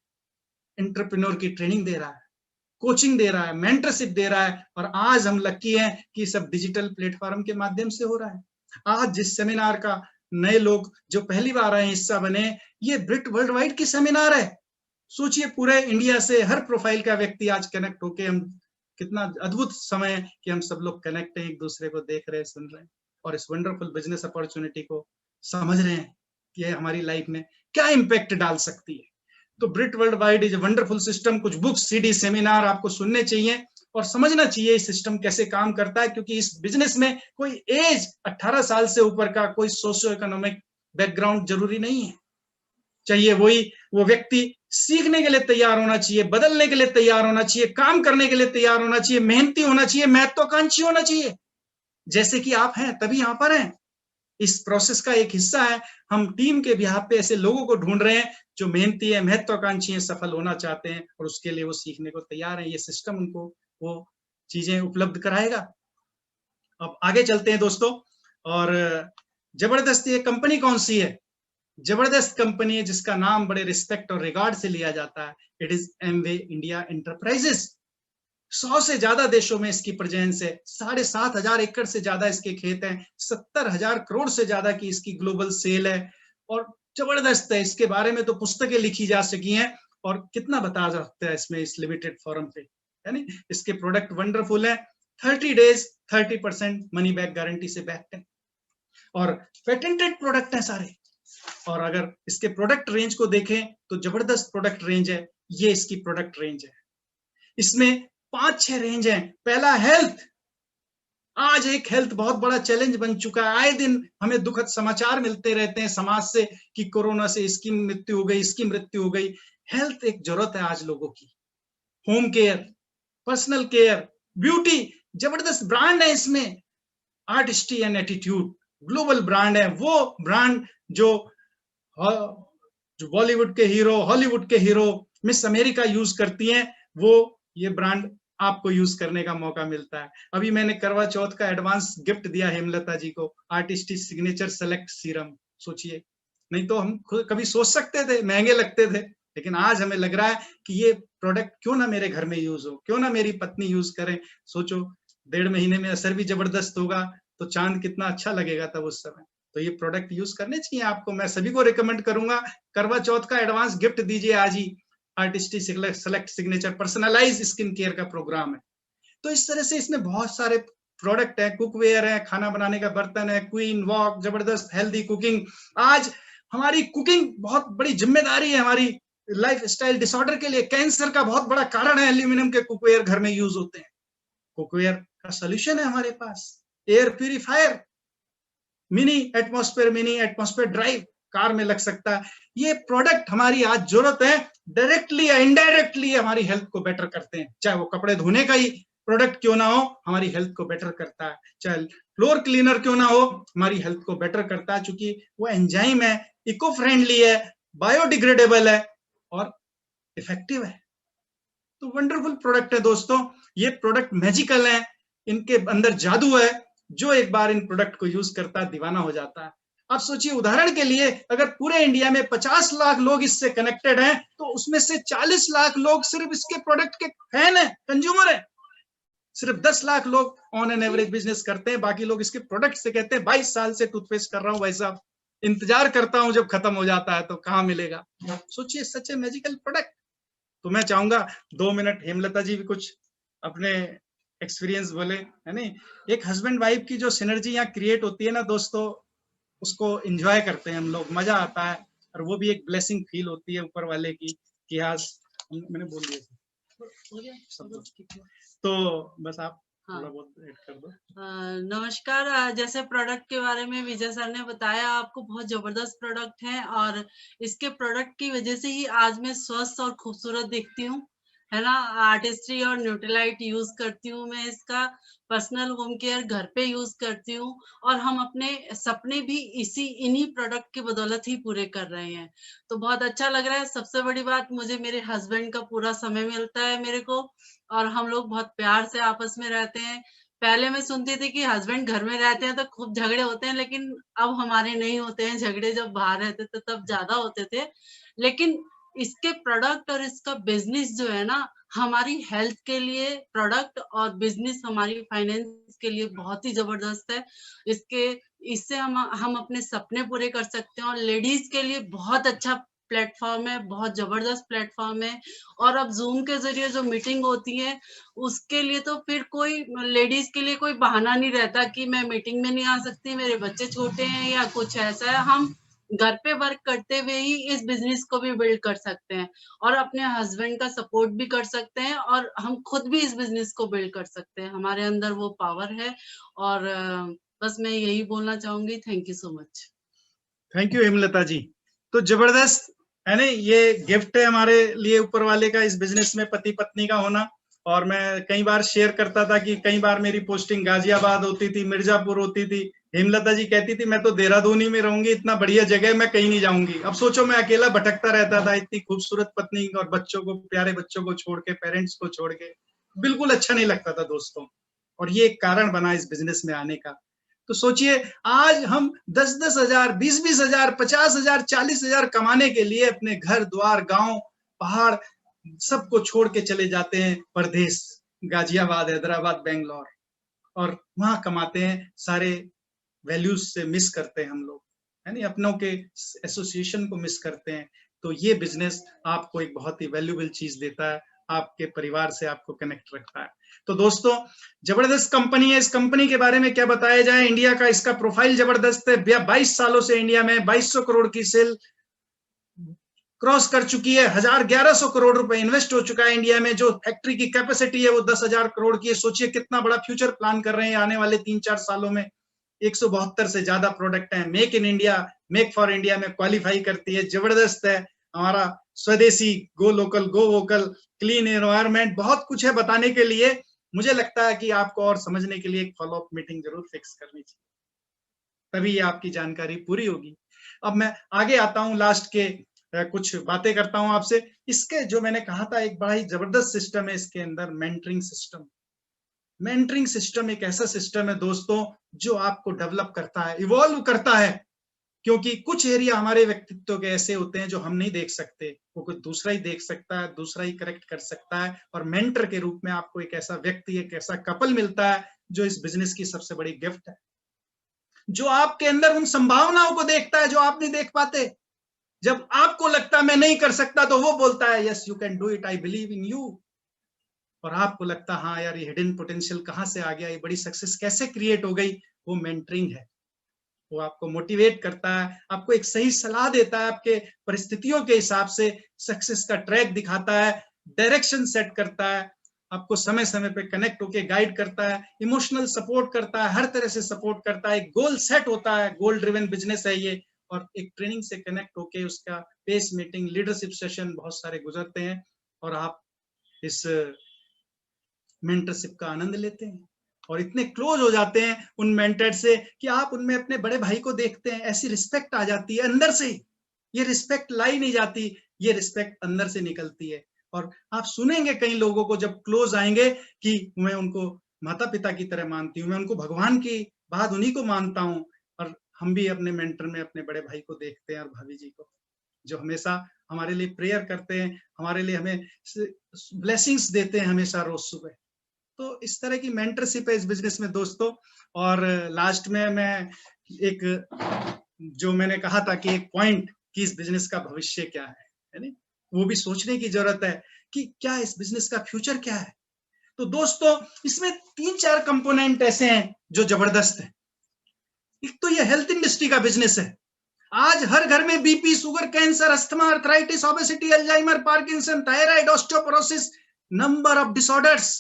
एंटरप्रेन्योर की ट्रेनिंग दे रहा है, कोचिंग दे रहा है, मेंटरशिप दे रहा है। और आज हम लकी हैं कि सब डिजिटल प्लेटफॉर्म के माध्यम से हो रहा है। आज जिस सेमिनार का नए लोग जो पहली बार आए हिस्सा बने, ये ब्रिट वर्ल्ड वाइड की सेमिनार है। सोचिए, पूरे इंडिया से हर प्रोफाइल का व्यक्ति आज कनेक्ट होके, हम कितना अद्भुत समय है कि हम सब लोग कनेक्ट हैं, एक दूसरे को देख रहे हैं, सुन रहे हैं, और इस वंडरफुल बिजनेस अपॉर्चुनिटी को समझ रहे हैं कि ये हमारी लाइफ में क्या इम्पैक्ट डाल सकती है। तो Brit World Wide is wonderful system. कुछ बुक्स, सीडी, सेमिनार आपको सुनने चाहिए और समझना चाहिए इस सिस्टम कैसे काम करता है, क्योंकि इस बिजनेस में कोई एज 18 साल से ऊपर का कोई सोशियो इकोनॉमिक बैकग्राउंड जरूरी नहीं है। चाहिए वो व्यक्ति सीखने के लिए तैयार होना चाहिए, बदलने के लिए तैयार होना चाहिए, काम करने के लिए तैयार होना चाहिए, मेहनती होना चाहिए, महत्वाकांक्षी होना चाहिए, जैसे कि आप हैं, तभी यहां पर हैं। इस प्रोसेस का एक हिस्सा है। हम टीम के बिहाफ पे ऐसे लोगों को ढूंढ रहे हैं जो मेहनती है, महत्वाकांक्षी है, सफल होना चाहते हैं, और उसके लिए वो सीखने को तैयार है। ये सिस्टम उनको वो चीजें उपलब्ध कराएगा। अब आगे चलते हैं दोस्तों। और जबरदस्त ये कंपनी कौन सी है? जबरदस्त कंपनी है जिसका नाम बड़े रिस्पेक्ट और रिगार्ड से लिया जाता है। It is Amway India enterprises. 100 से ज्यादा देशों में इसकी प्रेजेंस है। 7,500 एकड़ से ज्यादा इसके खेत हैं। 70,000 करोड़ से ज्यादा की इसकी ग्लोबल सेल है, और जबरदस्त है। इसके बारे में तो पुस्तकें लिखी जा सकी हैं, और कितना बता सकते हैं इसमें, इस लिमिटेड फोरम पे, है नहीं? इसके प्रोडक्ट वंडरफुल है। 30 डेज 30% मनी बैक गारंटी से बैक्ड है, और पेटेंटेड प्रोडक्ट है सारे। और अगर इसके प्रोडक्ट रेंज को देखें तो जबरदस्त प्रोडक्ट रेंज है। ये इसकी प्रोडक्ट रेंज है। इसमें 5-6 रेंज है। पहला हेल्थ। आज एक हेल्थ बहुत बड़ा चैलेंज बन चुका है। आए दिन हमें दुखद समाचार मिलते रहते हैं समाज से कि कोरोना से इसकी मृत्यु हो गई, इसकी मृत्यु हो गई। हेल्थ एक जरूरत है आज लोगों की। Home care, personal care, beauty, जबरदस्त ब्रांड है इसमें। आर्टिस्टी एंड एटीट्यूड ग्लोबल ब्रांड है। वो ब्रांड जो बॉलीवुड के हीरो, हॉलीवुड के हीरो, मिस अमेरिका यूज करती हैं, वो ये ब्रांड आपको यूज करने का मौका मिलता है। अभी मैंने करवा चौथ का एडवांस गिफ्ट दिया हेमलता जी को, आर्टिस्टी सिग्नेचर सेलेक्ट सीरम। सोचिए, नहीं तो हम कभी सोच सकते थे, महंगे लगते थे, लेकिन आज हमें लग रहा है कि ये प्रोडक्ट क्यों ना मेरे घर में यूज हो, क्यों ना मेरी पत्नी यूज करे। सोचो 1.5 महीने में असर भी जबरदस्त होगा, तो चांद कितना अच्छा लगेगा तब उस समय। तो ये प्रोडक्ट यूज करने चाहिए आपको। मैं सभी को रिकमेंड करूंगा, करवा चौथ का एडवांस गिफ्ट दीजिए आज ही। Artistry select signature personalize skin care का प्रोग्राम है। तो इस तरह से इसमें बहुत सारे प्रोडक्ट है, कुकवेयर है, खाना बनाने का बर्तन है, क्वीन वॉक, जबरदस्त हेल्दी कुकिंग। आज हमारी कुकिंग बहुत बड़ी जिम्मेदारी है हमारी लाइफ स्टाइल डिसऑर्डर के लिए। कैंसर का बहुत बड़ा कारण है, एल्यूमिनियम के कुकवेयर घर में यूज होते हैं। कुकवेयर का सोल्यूशन है हमारे पास, air purifier, mini atmosphere drive car में लग सकता है। ये प्रोडक्ट हमारी आज जरूरत है, डायरेक्टली या इनडायरेक्टली हमारी हेल्थ को बेटर करते हैं। चाहे वो कपड़े धोने का ही प्रोडक्ट क्यों ना हो, हमारी हेल्थ को बेटर करता है। चाहे फ्लोर क्लीनर क्यों ना हो, हमारी हेल्थ को बेटर करता है, क्योंकि वो एंजाइम है, इको फ्रेंडली है, बायोडिग्रेडेबल है और इफेक्टिव है। तो वंडरफुल प्रोडक्ट है दोस्तों। ये प्रोडक्ट मैजिकल है, इनके अंदर जादू है। जो एक बार इन प्रोडक्ट को यूज करता है दीवाना हो जाता है। आप सोचिए, उदाहरण के लिए अगर पूरे इंडिया में 50 लाख लोग इससे कनेक्टेड हैं, तो उसमें से 40 लाख लोग सिर्फ इसके प्रोडक्ट के फैन है, कंज्यूमर है। सिर्फ 10 लाख लोग ऑन एन एवरेज बिजनेस करते हैं, बाकी लोग इसके प्रोडक्ट से कहते हैं 22 साल से टूथपेस्ट कर रहा हूं भाई साहब, इंतजार करता हूं जब खत्म हो जाता है तो कहां मिलेगा। सोचिए, सच ए मैजिकल प्रोडक्ट। तो मैं चाहूंगा 2 मिनट हेमलता जी भी कुछ अपने एक्सपीरियंस बोले, है नहीं। एक हस्बैंड वाइफ की जो सिनर्जी यहाँ क्रिएट होती है ना दोस्तों, उसको एंजॉय करते हैं हम लोग, मजा आता है। और वो भी एक ब्लेसिंग फील होती है ऊपर वाले की कि आज मैंने बोल दिया सब। तो बस आप थोड़ा बहुत ऐड कर दो।
नमस्कार। जैसे प्रोडक्ट के बारे में विजय सर ने बताया, आपको बहुत जबरदस्त प्रोडक्ट है और इसके प्रोडक्ट की वजह से ही आज मैं स्वस्थ और खूबसूरत दिखती हूँ, है ना। आर्टिस्ट्री और न्यूट्रीलाइट यूज करती हूँ मैं इसका। पर्सनल होम केयर घर पे यूज करती हूँ और हम अपने सपने भी इन्हीं प्रोडक्ट की बदौलत ही पूरे कर रहे हैं। तो बहुत अच्छा लग रहा है। सबसे बड़ी बात, मुझे मेरे हस्बैंड का पूरा समय मिलता है मेरे को, और हम लोग बहुत प्यार से आपस में रहते हैं। पहले मैं सुनती थी कि हस्बैंड घर में रहते हैं तो खूब झगड़े होते हैं, लेकिन अब हमारे नहीं होते हैं झगड़े। जब बाहर रहते थे तब ज्यादा होते थे। लेकिन इसके प्रोडक्ट और इसका बिजनेस जो है ना, हमारी हेल्थ के लिए प्रोडक्ट और बिजनेस हमारी फाइनेंस के लिए बहुत ही जबरदस्त है। इससे हम अपने सपने पूरे कर सकते हैं और लेडीज के लिए बहुत अच्छा प्लेटफॉर्म है, बहुत जबरदस्त प्लेटफॉर्म है। और अब जूम के जरिए जो मीटिंग होती है, उसके लिए तो फिर कोई लेडीज के लिए कोई बहाना नहीं रहता कि मैं मीटिंग में नहीं आ सकती, मेरे बच्चे छोटे हैं या कुछ ऐसा है। हम घर पे वर्क करते हुए ही इस बिजनेस को भी बिल्ड कर सकते हैं और अपने हस्बैंड का सपोर्ट भी कर सकते हैं, और हम खुद भी इस बिजनेस को बिल्ड कर सकते हैं। हमारे अंदर वो पावर है। और बस मैं यही बोलना चाहूंगी। Thank you so much.
Thank you Hemlata ji. तो जबरदस्त है ना, ये गिफ्ट है हमारे लिए ऊपर वाले का, इस बिजनेस में पति पत्नी का होना। और मैं कई बार शेयर करता था कि कई बार मेरी पोस्टिंग गाजियाबाद होती थी, मिर्जापुर होती थी। हेमलता जी कहती थी मैं तो देहरादून ही में रहूंगी, इतना बढ़िया जगह मैं कहीं नहीं जाऊंगी। अब सोचो, मैं अकेला भटकता रहता था, इतनी खूबसूरत पत्नी और बच्चों को, प्यारे बच्चों को छोड़ के, पेरेंट्स को छोड़ के, बिल्कुल अच्छा नहीं लगता था दोस्तों। और ये एक कारण बना इस बिजनेस में आने का। तो सोचिए, आज हम 10-10 हजार, 20-20 हजार, 50 हजार, 40 हजार कमाने के लिए अपने घर द्वार, गांव, पहाड़ सबको छोड़ के चले जाते हैं परदेश, गाजियाबाद, हैदराबाद, बेंगलोर, और वहां कमाते हैं। सारे वैल्यूज से मिस करते हैं हम लोग, है नहीं, अपनों के एसोसिएशन को मिस करते हैं। तो ये बिजनेस आपको एक बहुत ही वैल्यूएबल चीज देता है, आपके परिवार से आपको कनेक्ट रखता है। तो दोस्तों, जबरदस्त कंपनी है। इस कंपनी के बारे में क्या बताया जाए, इंडिया का इसका प्रोफाइल जबरदस्त है। 22 सालों से इंडिया में 2200 करोड़ की सेल क्रॉस कर चुकी है। 1100 करोड़ रुपए इन्वेस्ट हो चुका है इंडिया में। जो फैक्ट्री की कैपेसिटी है वो 10,000 करोड़ की है। सोचिए कितना बड़ा फ्यूचर प्लान कर रहे हैं आने वाले 3-4 सालों में। 172 से ज्यादा प्रोडक्ट हैं। Make in India, make for India में क्वालिफाई करती है। जबरदस्त है हमारा स्वदेशी, गो लोकल गो वोकल, क्लीन एनवायरनमेंट, बहुत कुछ है बताने के लिए। मुझे लगता है कि आपको और समझने के लिए एक फॉलोअप मीटिंग जरूर फिक्स करनी चाहिए, तभी आपकी जानकारी पूरी होगी। अब मैं आगे आता हूं, लास्ट के कुछ बातें करता हूं आपसे। इसके जो मैंने कहा था एक बड़ा ही जबरदस्त सिस्टम है इसके अंदर, मेंटरिंग सिस्टम। मेंटरिंग सिस्टम एक ऐसा सिस्टम है दोस्तों जो आपको डेवलप करता है, इवॉल्व करता है, क्योंकि कुछ एरिया हमारे व्यक्तित्व के ऐसे होते हैं जो हम नहीं देख सकते, वो कोई दूसरा ही देख सकता है, दूसरा ही करेक्ट कर सकता है। और मेंटर के रूप में आपको एक ऐसा व्यक्ति, एक ऐसा कपल मिलता है जो इस बिजनेस की सबसे बड़ी गिफ्ट है, जो आपके अंदर उन संभावनाओं को देखता है जो आप नहीं देख पाते। जब आपको लगता है मैं नहीं कर सकता, तो वो बोलता है yes you can do it, I believe in you. और आपको लगता है हाँ यार, ये हिडन पोटेंशियल कहाँ से आ गया, ये बड़ी सक्सेस कैसे क्रिएट हो गई, वो मेंटरिंग है। वो आपको मोटिवेट करता है, आपको एक सही सलाह देता है, आपके परिस्थितियों के हिसाब से सक्सेस का ट्रैक दिखाता है, डायरेक्शन सेट करता है, आपको समय समय पे कनेक्ट होके गाइड करता है, इमोशनल सपोर्ट करता है, हर तरह से सपोर्ट करता है। एक गोल सेट होता है, गोल ड्रिवन बिजनेस है ये। और एक ट्रेनिंग से कनेक्ट होके उसका पेस मीटिंग, लीडरशिप सेशन बहुत सारे गुजरते हैं, और आप इस मेंटरशिप का आनंद लेते हैं और इतने क्लोज हो जाते हैं उन मेंटर से कि आप उनमें अपने बड़े भाई को देखते हैं। ऐसी रिस्पेक्ट आ जाती है अंदर से। ये रिस्पेक्ट लाई नहीं जाती, ये रिस्पेक्ट अंदर से निकलती है। और आप सुनेंगे कई लोगों को जब क्लोज आएंगे कि मैं उनको माता पिता की तरह मानती हूँ, मैं उनको भगवान की बाद उन्हीं को मानता हूँ। और हम भी अपने मेंटर में अपने बड़े भाई को देखते हैं और भाभी जी को, जो हमेशा हमारे लिए प्रेयर करते हैं, हमारे लिए हमें ब्लेसिंग्स देते हैं हमेशा रोज सुबह। तो इस तरह की मेंटरशिप है इस बिजनेस में दोस्तों। और लास्ट में मैं एक, जो मैंने कहा था कि एक पॉइंट कि इस बिजनेस का भविष्य क्या है नहीं, वो भी सोचने की जरूरत है कि क्या इस बिजनेस का फ्यूचर क्या है। तो दोस्तों, इसमें 3-4 कंपोनेंट ऐसे हैं जो जबरदस्त है। एक तो ये हेल्थ इंडस्ट्री का बिजनेस है। आज हर घर में BP, sugar, cancer, asthma, arthritis, obesity, Alzheimer, Parkinson, thyroid, osteoporosis, number of disorders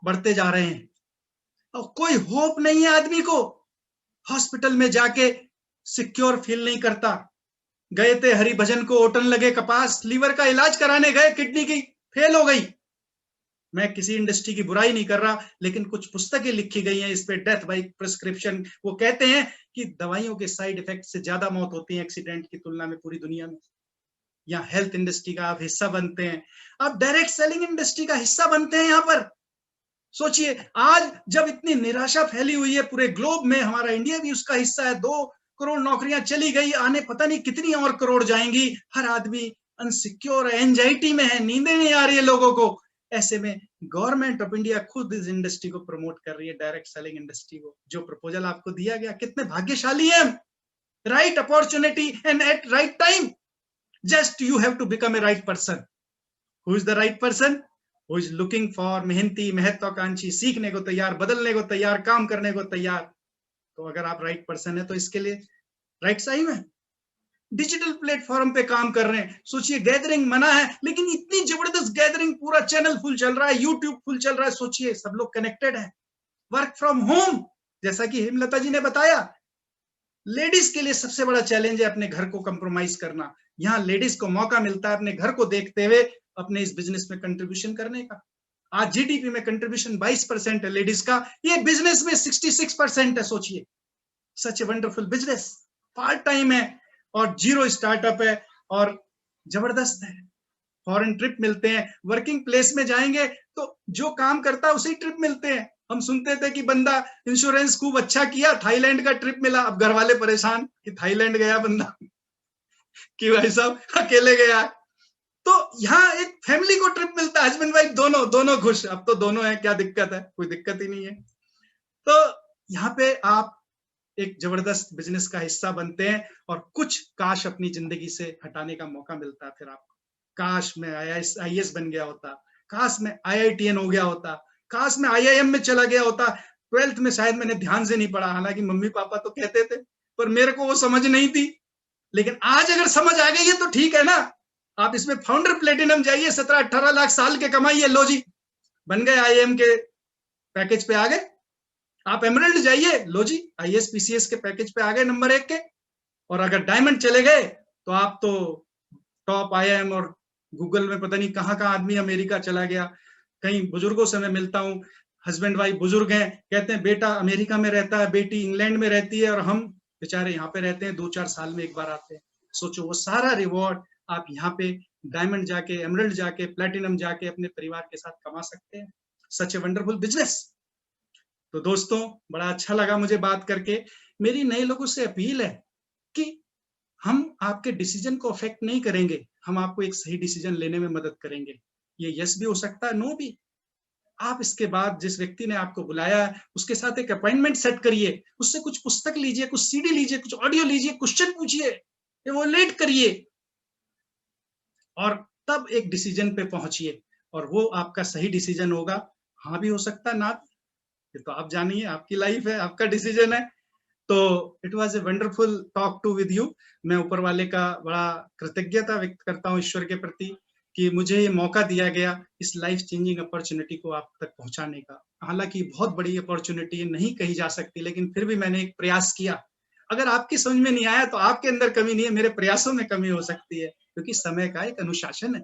बढ़ते जा रहे हैं और कोई होप नहीं है आदमी को। हॉस्पिटल में जाके सिक्योर फील नहीं करता। गए थे हरिभजन को, ओटन लगे कपास, लीवर का इलाज कराने गए, किडनी की फेल हो गई। मैं किसी इंडस्ट्री की बुराई नहीं कर रहा, लेकिन कुछ पुस्तकें लिखी गई हैं इस पे, डेथ बाय प्रिस्क्रिप्शन। वो कहते हैं कि दवाइयों के साइड इफेक्ट से ज्यादा मौत होती है एक्सीडेंट की तुलना में पूरी दुनिया में। यहाँ हेल्थ इंडस्ट्री का आप हिस्सा बनते हैं, आप डायरेक्ट सेलिंग इंडस्ट्री का हिस्सा बनते हैं। यहाँ पर सोचिए, आज जब इतनी निराशा फैली हुई है पूरे ग्लोब में, हमारा इंडिया भी उसका हिस्सा है। 2 करोड़ नौकरियां चली गई, आने पता नहीं कितनी और करोड़ जाएंगी। हर आदमी अनसिक्योर है, एंजाइटी में है, नींदें नहीं आ रही है लोगों को। ऐसे में गवर्नमेंट ऑफ इंडिया खुद इस इंडस्ट्री को प्रमोट कर रही है, डायरेक्ट सेलिंग इंडस्ट्री को। जो प्रपोजल आपको दिया गया, कितने भाग्यशाली है। Right opportunity and at right time. Just you have to become a right person. Who is the right person? Who is looking for, मेहनती, महत्वाकांक्षी, सीखने को तैयार, बदलने को तैयार, काम करने को तैयार। तो अगर आप राइट पर्सन है तो इसके लिए राइट टाइम है। डिजिटल प्लेटफॉर्म पे काम कर रहे हैं। सोचिए, गैदरिंग मना है, लेकिन इतनी जबरदस्त गैदरिंग, पूरा चैनल फुल चल रहा है, यूट्यूब फुल चल रहा है। सोचिए, सब लोग कनेक्टेड है। वर्क फ्रॉम होम, जैसा कि हेमलता जी ने बताया, लेडीज के लिए सबसे बड़ा चैलेंज है अपने घर को कंप्रोमाइज करना। यहाँ लेडीज को मौका मिलता है अपने घर को देखते हुए अपने इस बिजनेस में कंट्रीब्यूशन करने का। आज जीडीपी में कंट्रीब्यूशन 22% है लेडीज का, ये बिजनेस में 66% है। सोचिए, such a wonderful business. Part time है और जीरो स्टार्टअप है और जबरदस्त है। फॉरेन ट्रिप मिलते हैं, वर्किंग प्लेस में जाएंगे तो जो काम करता है उसे ट्रिप मिलते हैं। हम सुनते थे कि बंदा इंश्योरेंस खूब अच्छा किया, थाईलैंड का ट्रिप मिला। अब घर वाले परेशान कि थाईलैंड गया बंदा कि भाई साहब अकेले गया। तो यहाँ एक फैमिली को ट्रिप मिलता है, हस्बैंड वाइफ दोनों खुश। अब तो दोनों है, क्या दिक्कत है? कोई दिक्कत ही नहीं है। तो यहाँ पे आप एक जबरदस्त बिजनेस का हिस्सा बनते हैं और कुछ काश अपनी जिंदगी से हटाने का मौका मिलता है। फिर आपको काश मैं IAS बन गया होता, काश मैं IITN हो गया होता, काश मैं IIM में चला गया होता। 12th में शायद मैंने ध्यान से नहीं पढ़ा, हालांकि मम्मी पापा तो कहते थे, पर मेरे को वो समझ नहीं थी। लेकिन आज अगर समझ आ गई है तो ठीक है ना। आप इसमें फाउंडर प्लेटिनम जाइए, 17-18 लाख साल के कमाइए, लो जी बन गए IIM के पैकेज पे आ गए। आप एमरल्ड जाइए, लो जी IAS PCS के पैकेज पे आ गए नंबर 1 के। और अगर डायमंड चले गए तो आप तो टॉप IIM और गूगल में पता नहीं कहाँ कहाँ आदमी अमेरिका चला गया। कहीं बुजुर्गों से मैं मिलता हूँ, हस्बैंड वाइफ बुजुर्ग हैं, कहते हैं बेटा अमेरिका में रहता है, बेटी इंग्लैंड में रहती है, और हम बेचारे यहाँ पे रहते हैं, 2-4 साल में एक बार आते हैं। सोचो वो सारा रिवॉर्ड आप यहाँ पे डायमंड जाके, एमरल्ड जाके, प्लेटिनम जाके अपने परिवार के साथ कमा सकते हैं। सच ए वंडरफुल बिजनेस। तो दोस्तों बड़ा अच्छा लगा मुझे बात करके। मेरी नए लोगों से अपील है कि हम आपके डिसीजन को अफेक्ट नहीं करेंगे, हम आपको एक सही डिसीजन लेने में मदद करेंगे। ये यस भी हो सकता है, नो भी। आप इसके बाद जिस व्यक्ति ने आपको बुलाया है उसके साथ एक अपॉइंटमेंट सेट करिए, उससे कुछ पुस्तक लीजिए, कुछ CD लीजिए, कुछ ऑडियो लीजिए, क्वेश्चन पूछिए, इवोल्यूट करिए, और तब एक डिसीजन पे पहुंचिए, और वो आपका सही डिसीजन होगा। हाँ भी हो सकता है, ना, ये तो आप जानिए, आपकी लाइफ है, आपका डिसीजन है। तो it was a wonderful talk to with you. मैं ऊपर वाले का बड़ा कृतज्ञता व्यक्त करता हूँ ईश्वर के प्रति कि मुझे ये मौका दिया गया इस लाइफ चेंजिंग अपॉर्चुनिटी को आप तक पहुंचाने का। हालांकि बहुत बड़ी अपॉर्चुनिटी नहीं कही जा सकती, लेकिन फिर भी मैंने एक प्रयास किया। अगर आपकी समझ में नहीं आया तो आपके अंदर कमी नहीं है, मेरे प्रयासों में कमी हो सकती है, क्योंकि समय का एक अनुशासन है।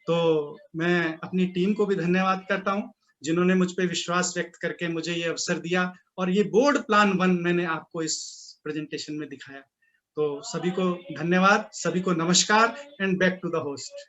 तो मैं अपनी टीम को भी धन्यवाद करता हूँ जिन्होंने मुझ पे विश्वास व्यक्त करके मुझे ये अवसर दिया, और ये बोर्ड प्लान 1 मैंने आपको इस प्रेजेंटेशन में दिखाया। तो सभी को धन्यवाद, सभी को नमस्कार, and back to the host.